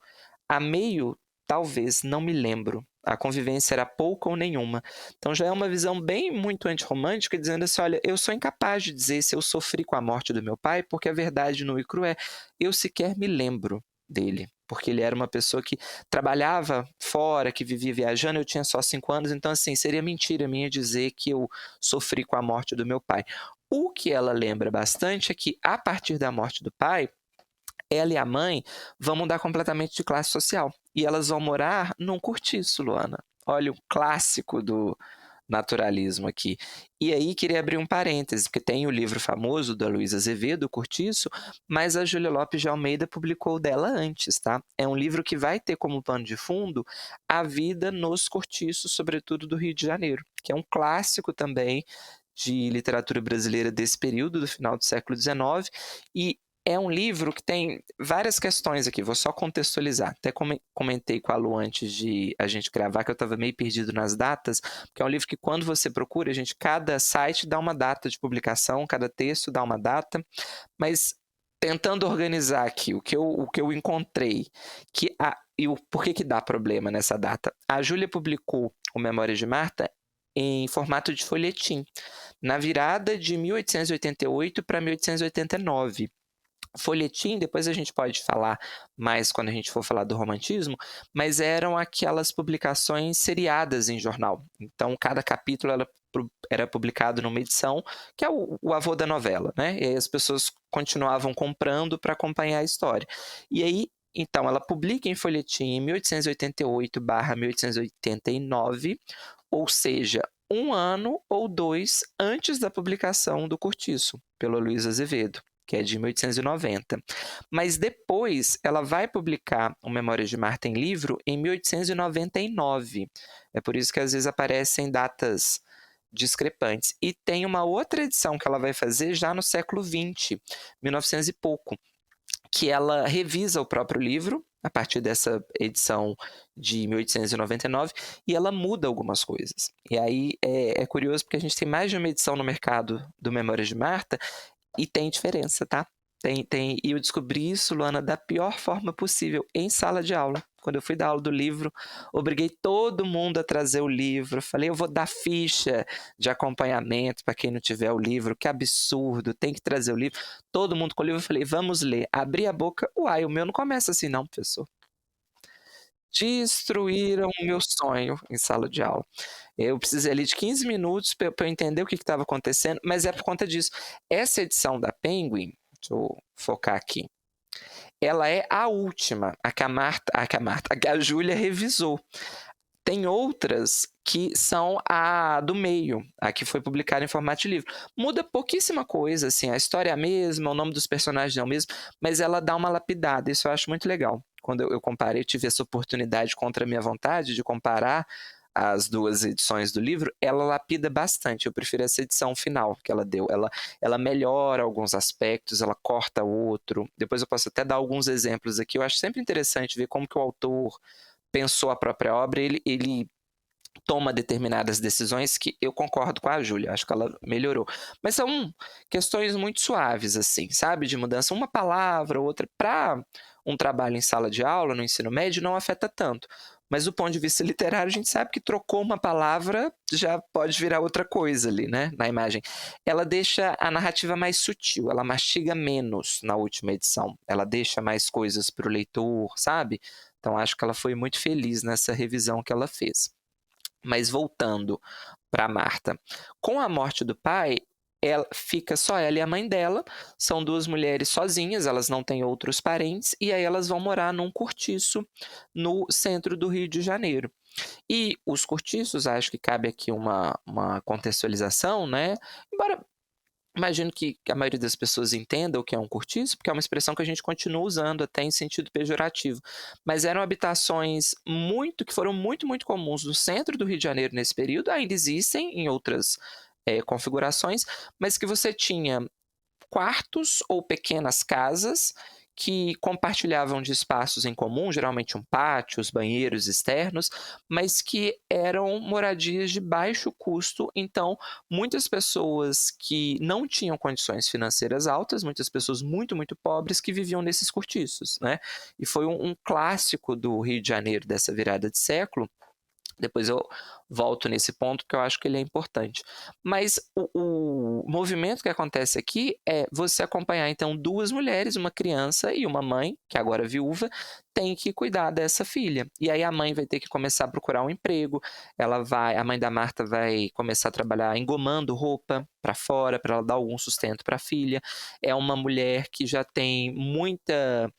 Amei-o, talvez, não me lembro. A convivência era pouca ou nenhuma. Então já é uma visão bem muito antirromântica, dizendo assim, olha, eu sou incapaz de dizer se eu sofri com a morte do meu pai, porque a verdade nua e crua é, eu sequer me lembro dele. Porque ele era uma pessoa que trabalhava fora, que vivia viajando, eu tinha só 5 anos, então assim, seria mentira minha dizer que eu sofri com a morte do meu pai. O que ela lembra bastante é que, a partir da morte do pai, ela e a mãe vão mudar completamente de classe social. E elas vão morar num cortiço, Luana. Olha o clássico do naturalismo aqui. E aí queria abrir um parêntese, porque tem o livro famoso da Luísa Azevedo, O Cortiço, mas a Júlia Lopes de Almeida publicou dela antes, tá? É um livro que vai ter como pano de fundo a vida nos cortiços, sobretudo do Rio de Janeiro, que é um clássico também de literatura brasileira desse período, do final do século XIX, e é um livro que tem várias questões aqui, vou só contextualizar. Até comentei com a Lu antes de a gente gravar, que eu estava meio perdido nas datas, porque é um livro que quando você procura, cada site dá uma data de publicação, cada texto dá uma data, mas tentando organizar aqui o que eu encontrei, e o porquê que dá problema nessa data. A Júlia publicou o Memórias de Marta em formato de folhetim, na virada de 1888 para 1889. Folhetim, depois a gente pode falar mais quando a gente for falar do romantismo, mas eram aquelas publicações seriadas em jornal. Então, cada capítulo era publicado numa edição, que é o avô da novela, né? E aí as pessoas continuavam comprando para acompanhar a história. E aí, então, ela publica em folhetim em 1888/1889, ou seja, 1 ano ou 2 antes da publicação do Cortiço, pela Luísa Azevedo, que é de 1890. Mas depois ela vai publicar o Memórias de Marta em livro em 1899. É por isso que às vezes aparecem datas discrepantes. E tem uma outra edição que ela vai fazer já no século XX, 1900 e pouco, que ela revisa o próprio livro, a partir dessa edição de 1899, e ela muda algumas coisas. E aí é curioso porque a gente tem mais de uma edição no mercado do Memórias de Marta, e tem diferença, tá? E eu descobri isso, Luana, da pior forma possível, em sala de aula. Quando eu fui dar aula do livro, obriguei todo mundo a trazer o livro. Falei, eu vou dar ficha de acompanhamento para quem não tiver o livro. Que absurdo, tem que trazer o livro. Todo mundo com o livro, eu falei, vamos ler. Abri a boca, uai, o meu não começa assim não, professor. Destruíram o meu sonho em sala de aula. Eu precisei ali de 15 minutos para eu entender o que estava acontecendo, mas é por conta disso. Essa edição da Penguin, deixa eu focar aqui, ela é a última, a que a Júlia revisou. Tem outras que são a do meio, a que foi publicada em formato de livro. Muda pouquíssima coisa, assim, a história é a mesma, o nome dos personagens é o mesmo, mas ela dá uma lapidada, isso eu acho muito legal. Quando eu comparei, eu tive essa oportunidade contra a minha vontade de comparar as duas edições do livro, ela lapida bastante. Eu prefiro essa edição final que ela deu. Ela melhora alguns aspectos, ela corta outro. Depois eu posso até dar alguns exemplos aqui. Eu acho sempre interessante ver como que o autor pensou a própria obra, ele toma determinadas decisões que eu concordo com a Júlia, acho que ela melhorou. Mas são questões muito suaves, assim, sabe? De mudança. Uma palavra, outra. Para um trabalho em sala de aula, no ensino médio, não afeta tanto. Mas do ponto de vista literário, a gente sabe que trocou uma palavra, já pode virar outra coisa ali, né? Na imagem. Ela deixa a narrativa mais sutil, ela mastiga menos na última edição. Ela deixa mais coisas para o leitor, sabe? Então, acho que ela foi muito feliz nessa revisão que ela fez. Mas voltando para Marta, com a morte do pai, fica só ela e a mãe dela, são 2 mulheres sozinhas, elas não têm outros parentes, e aí elas vão morar num cortiço no centro do Rio de Janeiro. E os cortiços, acho que cabe aqui uma contextualização, né? Embora imagino que a maioria das pessoas entenda o que é um cortiço, porque é uma expressão que a gente continua usando até em sentido pejorativo. Mas eram habitações que foram muito, muito comuns no centro do Rio de Janeiro nesse período, ainda existem em outras configurações, mas que você tinha quartos ou pequenas casas que compartilhavam de espaços em comum, geralmente um pátio, os banheiros externos, mas que eram moradias de baixo custo. Então, muitas pessoas que não tinham condições financeiras altas, muitas pessoas muito, muito pobres que viviam nesses cortiços, né? E foi um clássico do Rio de Janeiro dessa virada de século. Depois eu volto nesse ponto, porque eu acho que ele é importante. Mas o movimento que acontece aqui é você acompanhar, então, 2 mulheres, uma criança e uma mãe, que agora é viúva, tem que cuidar dessa filha. E aí a mãe vai ter que começar a procurar um emprego, a mãe da Marta vai começar a trabalhar engomando roupa para fora, para ela dar algum sustento para a filha. É uma mulher que já tem muita...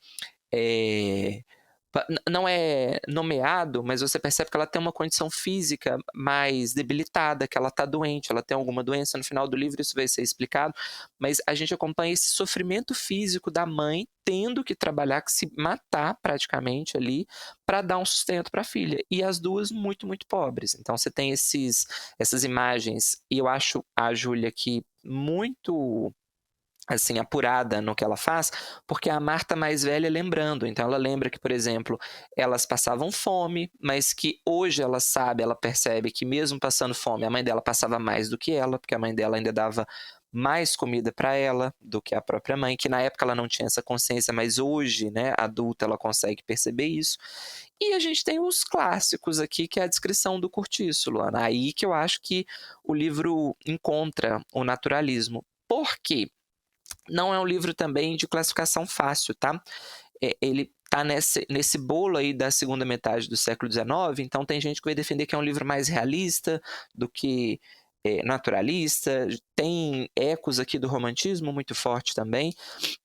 não é nomeado, mas você percebe que ela tem uma condição física mais debilitada, que ela está doente, ela tem alguma doença. No final do livro isso vai ser explicado, mas a gente acompanha esse sofrimento físico da mãe tendo que trabalhar, que se matar praticamente ali para dar um sustento para a filha, e as 2 muito, muito pobres. Então você tem essas imagens, e eu acho a Júlia aqui muito... assim, apurada no que ela faz, porque a Marta mais velha lembrando. Então ela lembra que, por exemplo, elas passavam fome, mas que hoje ela percebe que mesmo passando fome, a mãe dela passava mais do que ela, porque a mãe dela ainda dava mais comida para ela do que a própria mãe, que na época ela não tinha essa consciência, mas hoje, né, adulta, ela consegue perceber isso. E a gente tem os clássicos aqui, que é a descrição do cortiço, Luana. Aí que eu acho que o livro encontra o naturalismo. Por quê? Não é um livro também de classificação fácil, tá? Ele está nesse bolo aí da segunda metade do século XIX, então tem gente que vai defender que é um livro mais realista do que naturalista, tem ecos aqui do romantismo muito forte também,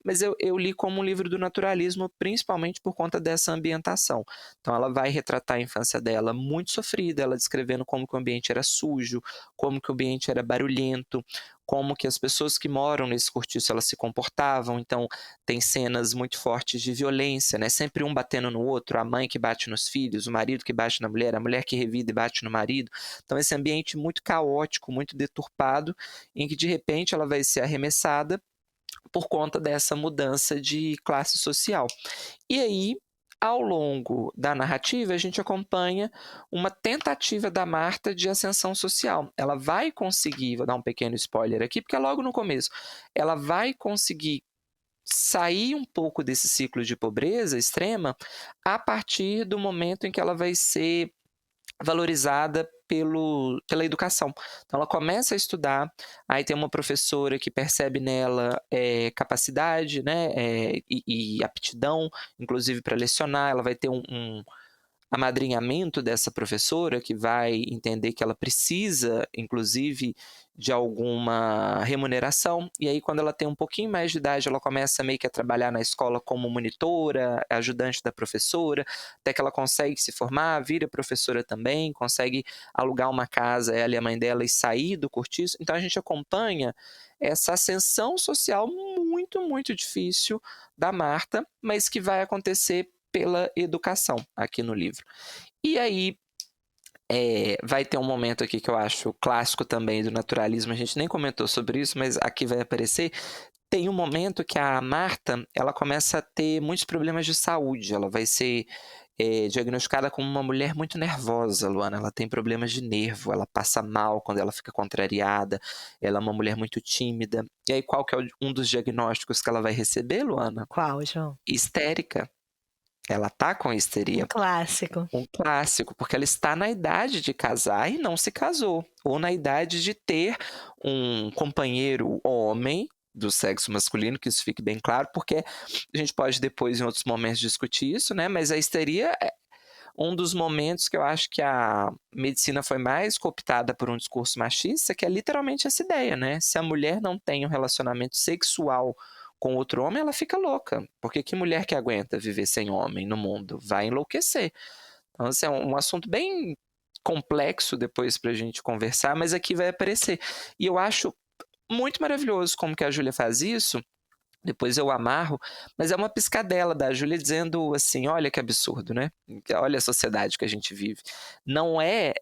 mas eu li como um livro do naturalismo, principalmente por conta dessa ambientação. Então ela vai retratar a infância dela muito sofrida, ela descrevendo como que o ambiente era sujo, como que o ambiente era barulhento, como que as pessoas que moram nesse cortiço elas se comportavam. Então tem cenas muito fortes de violência, né? Sempre um batendo no outro, a mãe que bate nos filhos, o marido que bate na mulher, a mulher que revida e bate no marido. Então esse ambiente muito caótico, muito deturpado, em que de repente ela vai ser arremessada por conta dessa mudança de classe social. E aí, ao longo da narrativa, a gente acompanha uma tentativa da Marta de ascensão social. Ela vai conseguir, vou dar um pequeno spoiler aqui, porque é logo no começo, ela vai conseguir sair um pouco desse ciclo de pobreza extrema a partir do momento em que ela vai ser valorizada pela educação. Então ela começa a estudar, aí tem uma professora que percebe nela capacidade, né, e aptidão, inclusive para lecionar. Ela vai ter um amadrinhamento dessa professora, que vai entender que ela precisa, inclusive, de alguma remuneração. E aí, quando ela tem um pouquinho mais de idade, ela começa meio que a trabalhar na escola como monitora, ajudante da professora, até que ela consegue se formar, vira professora também, consegue alugar uma casa, ela e a mãe dela, e sair do cortiço. Então a gente acompanha essa ascensão social muito, muito difícil da Marta, mas que vai acontecer pela educação aqui no livro. E aí vai ter um momento aqui que eu acho clássico também do naturalismo, a gente nem comentou sobre isso, mas aqui vai aparecer. Tem um momento que a Marta ela começa a ter muitos problemas de saúde, ela vai ser diagnosticada como uma mulher muito nervosa, Luana. Ela tem problemas de nervo, ela passa mal quando ela fica contrariada, ela é uma mulher muito tímida. E aí qual que é um dos diagnósticos que ela vai receber, Luana? Qual, João? Histérica. Ela tá com histeria. Um clássico. Um clássico, porque ela está na idade de casar e não se casou. Ou na idade de ter um companheiro homem do sexo masculino, que isso fique bem claro, porque a gente pode depois em outros momentos discutir isso, né? Mas a histeria um dos momentos que eu acho que a medicina foi mais cooptada por um discurso machista, que é literalmente essa ideia, né? Se a mulher não tem um relacionamento sexual com outro homem, ela fica louca. Porque que mulher que aguenta viver sem homem no mundo? Vai enlouquecer. Então, assim, é um assunto bem complexo depois pra gente conversar, mas aqui vai aparecer. E eu acho muito maravilhoso como que a Júlia faz isso. Depois eu amarro, mas é uma piscadela da Júlia dizendo assim, olha que absurdo, né? Olha a sociedade que a gente vive. Não é,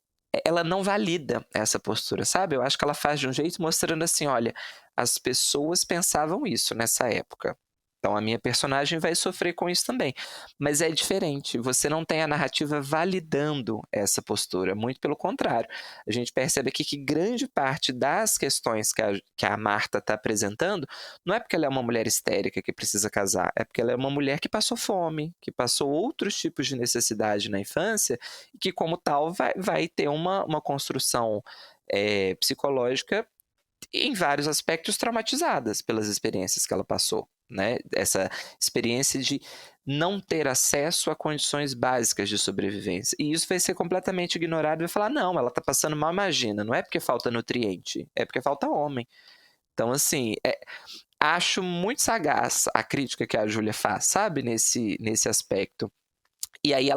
ela não valida essa postura, sabe? Eu acho que ela faz de um jeito mostrando assim, olha, as pessoas pensavam isso nessa época. Então a minha personagem vai sofrer com isso também. Mas é diferente, você não tem a narrativa validando essa postura, muito pelo contrário. A gente percebe aqui que grande parte das questões que a Marta está apresentando não é porque ela é uma mulher histérica que precisa casar, é porque ela é uma mulher que passou fome, que passou outros tipos de necessidade na infância e que, como tal, vai ter uma construção psicológica em vários aspectos traumatizadas pelas experiências que ela passou, né? Essa experiência de não ter acesso a condições básicas de sobrevivência. E isso vai ser completamente ignorado e vai falar, não, ela está passando mal, imagina, não é porque falta nutriente, é porque falta homem. Então, assim, acho muito sagaz a crítica que a Júlia faz, sabe, nesse aspecto. E aí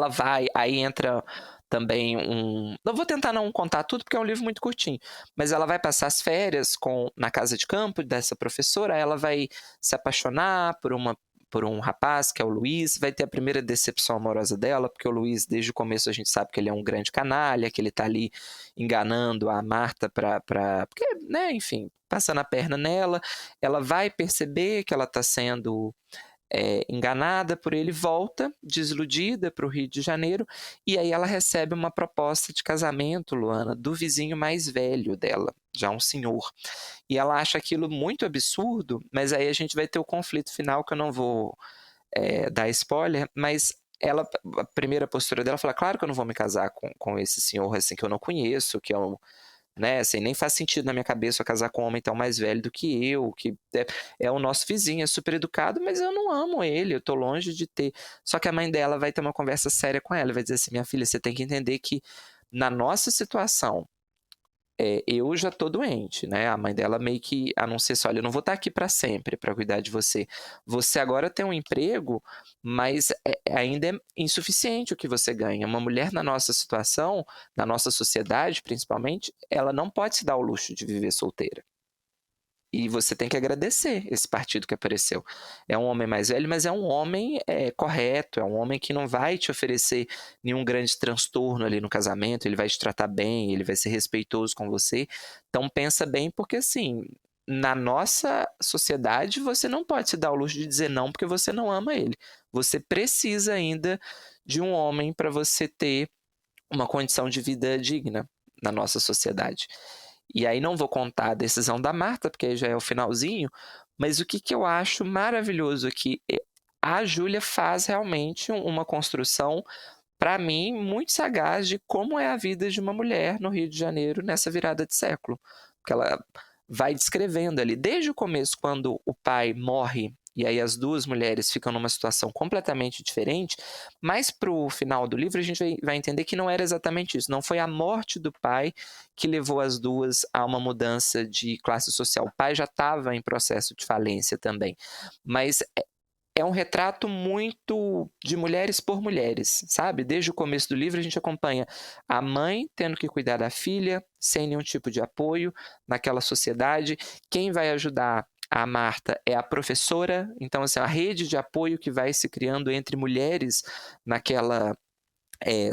aí entra também não vou tentar não contar tudo, porque é um livro muito curtinho, mas ela vai passar as férias na casa de campo dessa professora, ela vai se apaixonar por um rapaz, que é o Luiz, vai ter a primeira decepção amorosa dela, porque o Luiz, desde o começo, a gente sabe que ele é um grande canalha, que ele tá ali enganando a Marta porque, né, enfim, passando a perna nela, ela vai perceber que ela tá sendo enganada por ele, volta desiludida para o Rio de Janeiro, e aí ela recebe uma proposta de casamento, Luana, do vizinho mais velho dela, já um senhor. E ela acha aquilo muito absurdo, mas aí a gente vai ter o conflito final, que eu não vou dar spoiler, mas a primeira postura dela fala, claro que eu não vou me casar com esse senhor assim, que eu não conheço, que é um, né, assim, nem faz sentido na minha cabeça eu casar com um homem tão mais velho do que eu, que é o nosso vizinho, é super educado, mas eu não amo ele, eu tô longe de ter. Só que a mãe dela vai ter uma conversa séria com ela, vai dizer assim, minha filha, você tem que entender que na nossa situação, eu já tô doente, né? A mãe dela meio que anuncia assim, olha, eu não vou estar aqui para sempre para cuidar de você. Você agora tem um emprego, mas ainda é insuficiente o que você ganha. Uma mulher na nossa situação, na nossa sociedade principalmente, ela não pode se dar o luxo de viver solteira. E você tem que agradecer esse partido que apareceu. É um homem mais velho, mas é um homem correto, é um homem que não vai te oferecer nenhum grande transtorno ali no casamento, ele vai te tratar bem, ele vai ser respeitoso com você. Então pensa bem, porque assim, na nossa sociedade você não pode se dar o luxo de dizer não porque você não ama ele. Você precisa ainda de um homem para você ter uma condição de vida digna na nossa sociedade. E aí não vou contar a decisão da Marta, porque aí já é o finalzinho, mas o que eu acho maravilhoso aqui, a Júlia faz realmente uma construção, para mim, muito sagaz de como é a vida de uma mulher no Rio de Janeiro nessa virada de século. Porque ela vai descrevendo ali, desde o começo, quando o pai morre, e aí as duas mulheres ficam numa situação completamente diferente, mas para o final do livro a gente vai entender que não era exatamente isso. Não foi a morte do pai que levou as duas a uma mudança de classe social. O pai já estava em processo de falência também. Mas é um retrato muito de mulheres por mulheres, sabe? Desde o começo do livro a gente acompanha a mãe tendo que cuidar da filha, sem nenhum tipo de apoio naquela sociedade. Quem vai ajudar a Marta é a professora, então assim, a rede de apoio que vai se criando entre mulheres naquela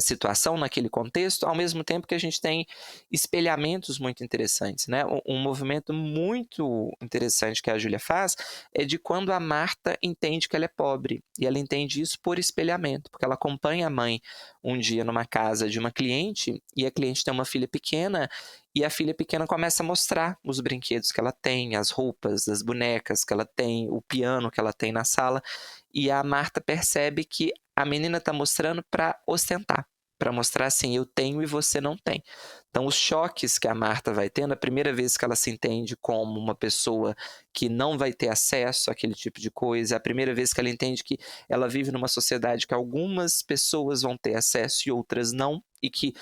situação, naquele contexto, ao mesmo tempo que a gente tem espelhamentos muito interessantes, né? Um movimento muito interessante que a Júlia faz é de quando a Marta entende que ela é pobre, e ela entende isso por espelhamento, porque ela acompanha a mãe um dia numa casa de uma cliente, e a cliente tem uma filha pequena, e a filha pequena começa a mostrar os brinquedos que ela tem, as roupas, as bonecas que ela tem, o piano que ela tem na sala, e a Marta percebe que a menina está mostrando para ostentar. para mostrar assim, eu tenho e você não tem. Então, os choques que a Marta vai tendo, a primeira vez que ela se entende como uma pessoa que não vai ter acesso àquele tipo de coisa, a primeira vez que ela entende que ela vive numa sociedade que algumas pessoas vão ter acesso e outras não, e que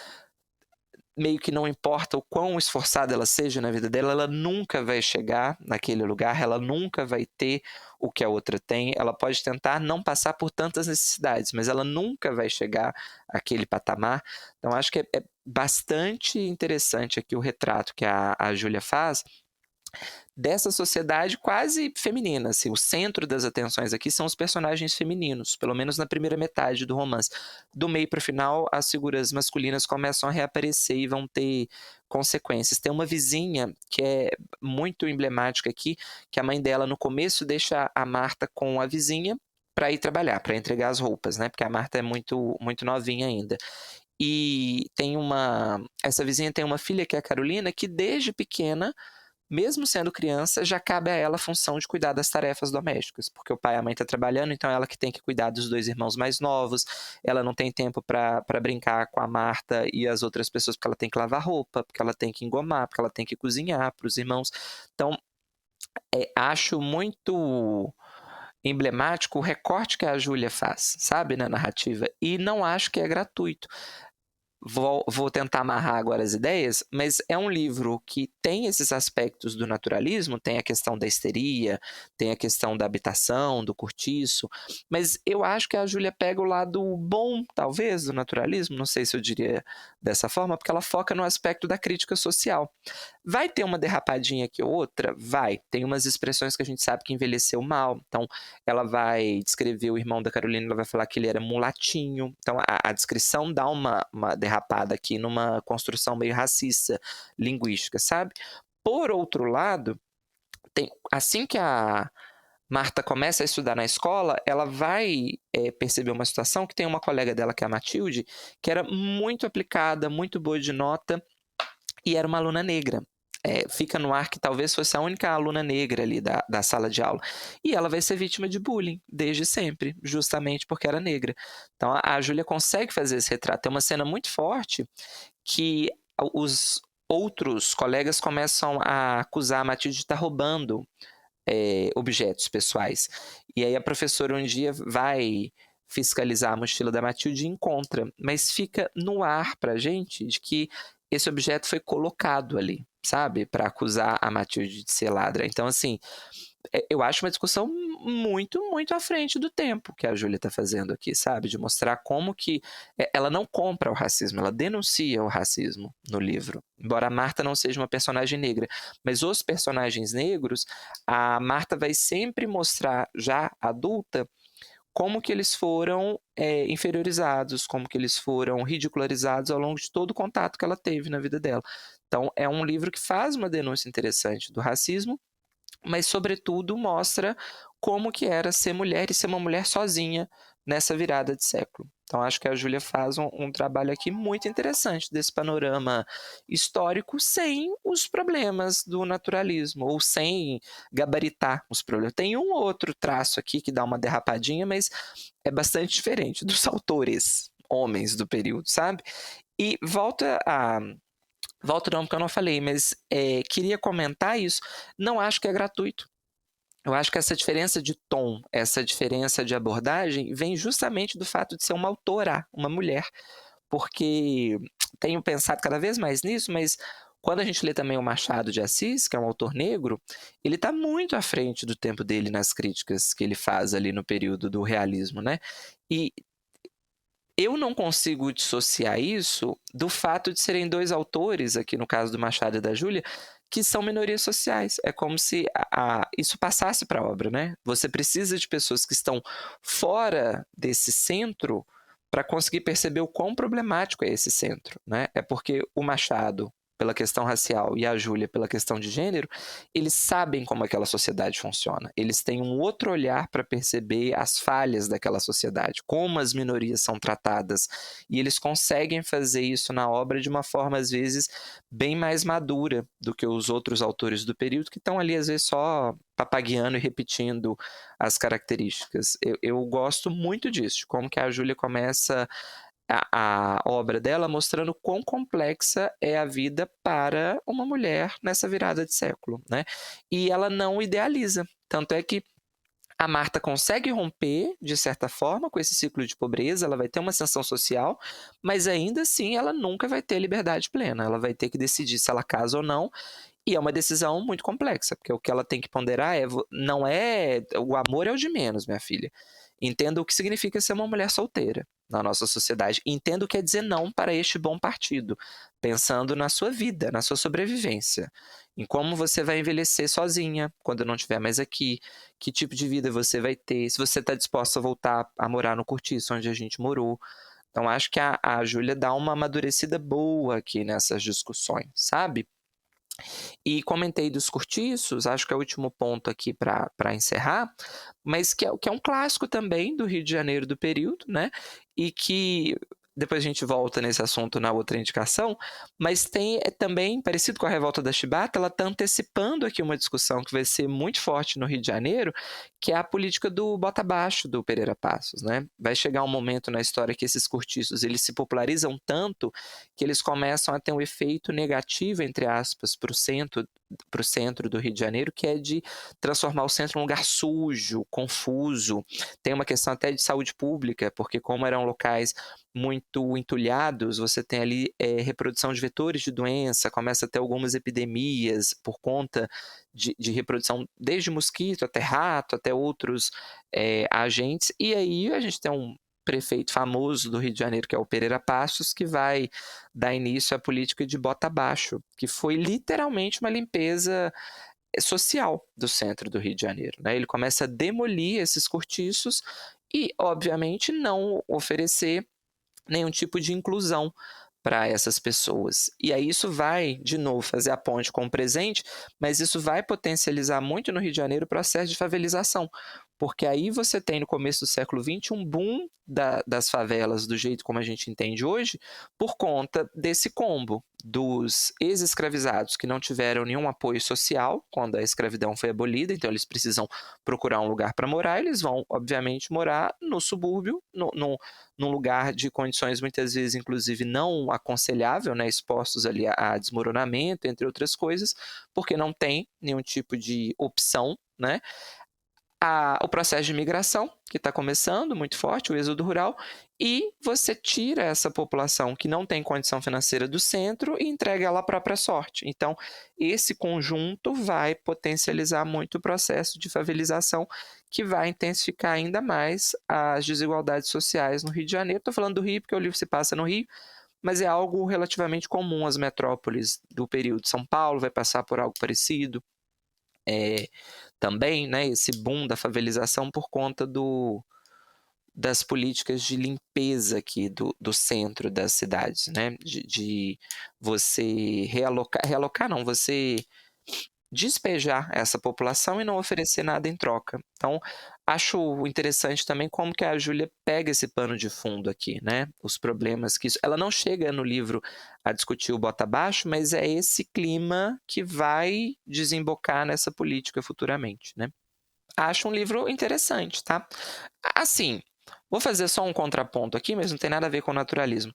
meio que não importa o quão esforçada ela seja na vida dela, ela nunca vai chegar naquele lugar, ela nunca vai ter o que a outra tem, ela pode tentar não passar por tantas necessidades, mas ela nunca vai chegar àquele patamar. Então, acho que é bastante interessante aqui o retrato que a Júlia faz dessa sociedade quase feminina. Assim, o centro das atenções aqui são os personagens femininos, pelo menos na primeira metade do romance. Do meio para o final, as figuras masculinas começam a reaparecer e vão ter consequências. Tem uma vizinha que é muito emblemática aqui, que a mãe dela no começo deixa a Marta com a vizinha para ir trabalhar, para entregar as roupas, né? Porque a Marta é muito novinha ainda. E essa vizinha tem uma filha que é a Carolina, que desde pequena, mesmo sendo criança, já cabe a ela a função de cuidar das tarefas domésticas, porque o pai e a mãe estão trabalhando, então ela que tem que cuidar dos 2 irmãos mais novos, ela não tem tempo para brincar com a Marta e as outras pessoas, porque ela tem que lavar roupa, porque ela tem que engomar, porque ela tem que cozinhar para os irmãos. Então, acho muito emblemático o recorte que a Júlia faz, sabe, na narrativa, e não acho que é gratuito. Vou tentar amarrar agora as ideias, mas é um livro que tem esses aspectos do naturalismo, tem a questão da histeria, tem a questão da habitação, do cortiço, mas eu acho que a Júlia pega o lado bom, talvez, do naturalismo, não sei se eu diria dessa forma, porque ela foca no aspecto da crítica social. Vai ter uma derrapadinha aqui ou outra? Vai. Tem umas expressões que a gente sabe que envelheceu mal, então ela vai descrever o irmão da Carolina, ela vai falar que ele era mulatinho, então a descrição dá uma derrapada aqui numa construção meio racista, linguística, sabe? Por outro lado, assim que a Marta começa a estudar na escola, ela vai perceber uma situação que tem uma colega dela, que é a Matilde, que era muito aplicada, muito boa de nota, e era uma aluna negra. Fica no ar que talvez fosse a única aluna negra ali da sala de aula. E ela vai ser vítima de bullying, desde sempre, justamente porque era negra. Então a Júlia consegue fazer esse retrato. Tem uma cena muito forte que os outros colegas começam a acusar a Matilde de estar roubando objetos pessoais. E aí a professora um dia vai fiscalizar a mochila da Matilde e encontra, mas fica no ar pra gente de que esse objeto foi colocado ali, sabe? Para acusar a Matilde de ser ladra. Então, assim, eu acho uma discussão muito, muito à frente do tempo que a Júlia está fazendo aqui, sabe? De mostrar como que ela não compra o racismo, ela denuncia o racismo no livro. Embora a Marta não seja uma personagem negra, mas os personagens negros, a Marta vai sempre mostrar, já adulta, como que eles foram inferiorizados, como que eles foram ridicularizados ao longo de todo o contato que ela teve na vida dela. Então, é um livro que faz uma denúncia interessante do racismo, mas, sobretudo, mostra como que era ser mulher e ser uma mulher sozinha nessa virada de século. Então, acho que a Júlia faz um trabalho aqui muito interessante desse panorama histórico sem os problemas do naturalismo, ou sem gabaritar os problemas. Tem um ou outro traço aqui que dá uma derrapadinha, mas é bastante diferente dos autores homens do período, sabe? E volto não, porque eu não falei, mas queria comentar isso. Não acho que é gratuito. Eu acho que essa diferença de tom, essa diferença de abordagem, vem justamente do fato de ser uma autora, uma mulher. Porque tenho pensado cada vez mais nisso, mas quando a gente lê também o Machado de Assis, que é um autor negro, ele está muito à frente do tempo dele nas críticas que ele faz ali no período do realismo, né? E eu não consigo dissociar isso do fato de serem 2 autores, aqui no caso do Machado e da Júlia, que são minorias sociais. É como se isso passasse para a obra, né? Você precisa de pessoas que estão fora desse centro para conseguir perceber o quão problemático é esse centro, né? É porque o Machado, pela questão racial, e a Júlia, pela questão de gênero, eles sabem como aquela sociedade funciona. Eles têm um outro olhar para perceber as falhas daquela sociedade, como as minorias são tratadas. E eles conseguem fazer isso na obra de uma forma, às vezes, bem mais madura do que os outros autores do período, que estão ali, às vezes, só papagueando e repetindo as características. Eu gosto muito disso, de como que a Júlia começa a obra dela mostrando quão complexa é a vida para uma mulher nessa virada de século, né? E ela não idealiza. Tanto é que a Marta consegue romper, de certa forma, com esse ciclo de pobreza, ela vai ter uma ascensão social, mas ainda assim ela nunca vai ter liberdade plena. Ela vai ter que decidir se ela casa ou não, e é uma decisão muito complexa, porque o que ela tem que ponderar não é o amor é o de menos, minha filha. Entenda o que significa ser uma mulher solteira na nossa sociedade. Entenda o que é dizer não para este bom partido, pensando na sua vida, na sua sobrevivência, em como você vai envelhecer sozinha quando não estiver mais aqui, que tipo de vida você vai ter, se você está disposta a voltar a morar no Cortiço, onde a gente morou. Então, acho que a Júlia dá uma amadurecida boa aqui nessas discussões, sabe? E comentei dos cortiços, acho que é o último ponto aqui para encerrar, mas que é um clássico também do Rio de Janeiro do período, né? E que depois a gente volta nesse assunto na outra indicação, mas é também, parecido com a Revolta da Chibata, ela está antecipando aqui uma discussão que vai ser muito forte no Rio de Janeiro, que é a política do bota abaixo do Pereira Passos, né? Vai chegar um momento na história que esses cortiços eles se popularizam tanto que eles começam a ter um efeito negativo, entre aspas, para o centro do Rio de Janeiro, que é de transformar o centro em um lugar sujo, confuso. Tem uma questão até de saúde pública, porque como eram locais muito entulhados, você tem ali reprodução de vetores de doença, começa a ter algumas epidemias por conta de reprodução, desde mosquito até rato, até outros agentes, e aí a gente tem um prefeito famoso do Rio de Janeiro, que é o Pereira Passos, que vai dar início à política de bota abaixo, que foi literalmente uma limpeza social do centro do Rio de Janeiro, né? Ele começa a demolir esses cortiços e, obviamente, não oferecer nenhum tipo de inclusão para essas pessoas. E aí isso vai, de novo, fazer a ponte com o presente, mas isso vai potencializar muito no Rio de Janeiro o processo de favelização, porque aí você tem no começo do século XX um boom das favelas do jeito como a gente entende hoje, por conta desse combo dos ex-escravizados que não tiveram nenhum apoio social quando a escravidão foi abolida, então eles precisam procurar um lugar para morar, eles vão, obviamente, morar no subúrbio, num lugar de condições muitas vezes, inclusive, não aconselhável, né, expostos ali a desmoronamento, entre outras coisas, porque não tem nenhum tipo de opção, né? O processo de migração, que está começando muito forte, o êxodo rural, e você tira essa população que não tem condição financeira do centro e entrega ela à própria sorte. Então, esse conjunto vai potencializar muito o processo de favelização, que vai intensificar ainda mais as desigualdades sociais no Rio de Janeiro. Estou falando do Rio porque o livro se passa no Rio, mas é algo relativamente comum às metrópoles do período. São Paulo vai passar por algo parecido. Também, né, esse boom da favelização por conta das políticas de limpeza aqui do centro das cidades, né, de você realocar não, você despejar essa população e não oferecer nada em troca. Então, acho interessante também como que a Júlia pega esse pano de fundo aqui, né? Os problemas que isso... Ela não chega no livro a discutir o bota abaixo, mas é esse clima que vai desembocar nessa política futuramente, né? Acho um livro interessante, tá? Assim, vou fazer só um contraponto aqui, mas não tem nada a ver com o naturalismo.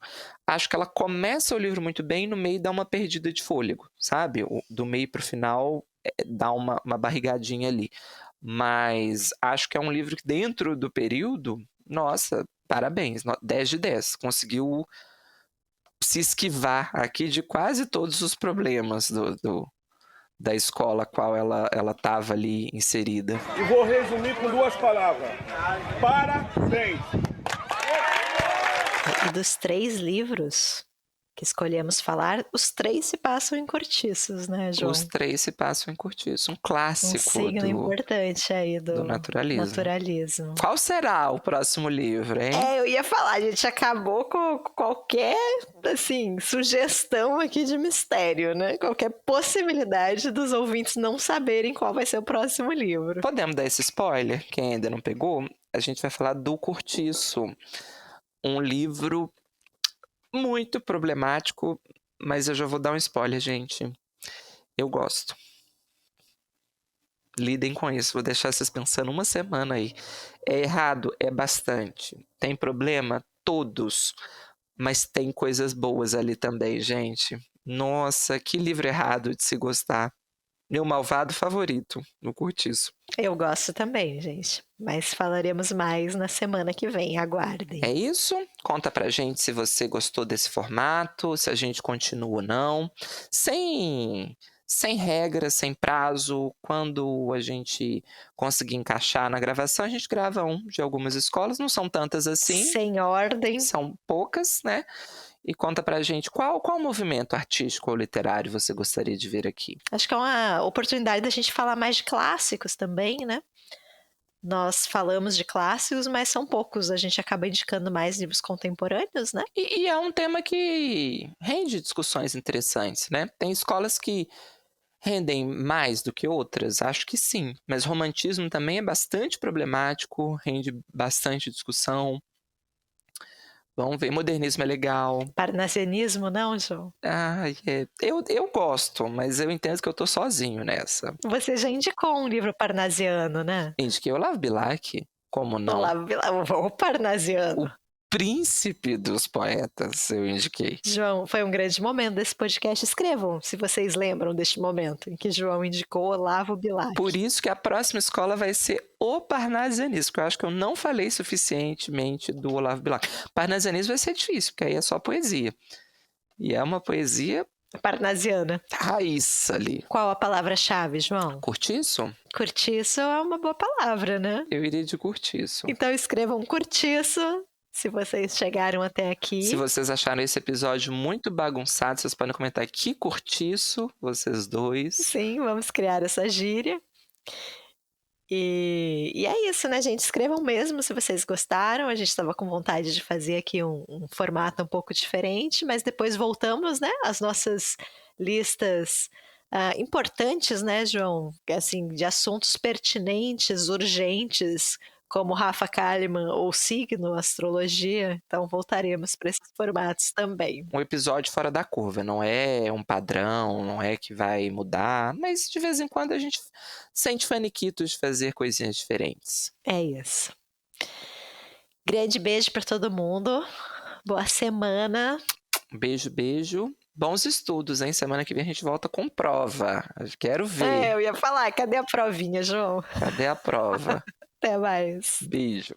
Acho que ela começa o livro muito bem, no meio dá uma perdida de fôlego, sabe? Do meio para o final dá uma barrigadinha ali. Mas acho que é um livro que dentro do período, nossa, parabéns, 10 de 10. Conseguiu se esquivar aqui de quase todos os problemas da escola a qual ela estava ali inserida. E vou resumir com 2 palavras. Parabéns! E dos 3 livros que escolhemos falar, os 3 se passam em cortiços, né, João? Os 3 se passam em cortiço. Um clássico signo importante aí do naturalismo. Qual será o próximo livro, hein? Eu ia falar, a gente acabou com qualquer, assim, sugestão aqui de mistério, né? Qualquer possibilidade dos ouvintes não saberem qual vai ser o próximo livro. Podemos dar esse spoiler? Quem ainda não pegou, a gente vai falar do Cortiço. Um livro muito problemático, mas eu já vou dar um spoiler, gente. Eu gosto. Lidem com isso, vou deixar vocês pensando uma semana aí. É errado? É bastante. Tem problema? Todos. mas tem coisas boas ali também, gente. Nossa, que livro errado de se gostar. Meu malvado favorito no Curtiço. Eu gosto também, gente. Mas falaremos mais na semana que vem. Aguardem. É isso? Conta pra gente se você gostou desse formato, se a gente continua ou não. Sem regras, sem prazo. Quando a gente conseguir encaixar na gravação, a gente grava um de algumas escolas. Não são tantas assim. Sem ordem. São poucas, né? E conta pra gente qual movimento artístico ou literário você gostaria de ver aqui. Acho que é uma oportunidade da gente falar mais de clássicos também, né? Nós falamos de clássicos, mas são poucos. A gente acaba indicando mais livros contemporâneos, né? E é um tema que rende discussões interessantes, né? Tem escolas que rendem mais do que outras? Acho que sim. Mas romantismo também é bastante problemático, rende bastante discussão. Vamos ver, modernismo é legal. Parnasianismo, não, João? Eu gosto, mas eu entendo que eu tô sozinho nessa. Você já indicou um livro parnasiano, né? Indiquei Olavo Bilac, como não? Olavo Bilac, o parnasiano. Príncipe dos poetas, eu indiquei. João, foi um grande momento desse podcast. Escrevam se vocês lembram deste momento em que João indicou Olavo Bilac. Por isso que a próxima escola vai ser o parnasianismo, porque eu acho que eu não falei suficientemente do Olavo Bilac. Parnasianismo vai ser difícil, porque aí é só poesia. E é uma poesia parnasiana. Raiz ali. Qual a palavra-chave, João? Curtiço? Curtiço é uma boa palavra, né? Eu iria de curtiço. Então escrevam curtiço. Se vocês chegaram até aqui. Se vocês acharam esse episódio muito bagunçado, vocês podem comentar que curtiço, vocês dois. Sim, vamos criar essa gíria. E é isso, né, gente? Escrevam mesmo se vocês gostaram. A gente estava com vontade de fazer aqui um formato um pouco diferente, mas depois voltamos, né, às nossas listas importantes, né, João? Assim, de assuntos pertinentes, urgentes, como Rafa Kalimann ou signo, astrologia. Então voltaremos para esses formatos também. Um episódio fora da curva, não é um padrão, não é que vai mudar, mas de vez em quando a gente sente faniquitos de fazer coisinhas diferentes. É isso. Grande beijo para todo mundo. Boa semana. Beijo, beijo. Bons estudos, hein? Semana que vem a gente volta com prova. Quero ver. Eu ia falar, cadê a provinha, João? Cadê a prova? Até mais. Beijo.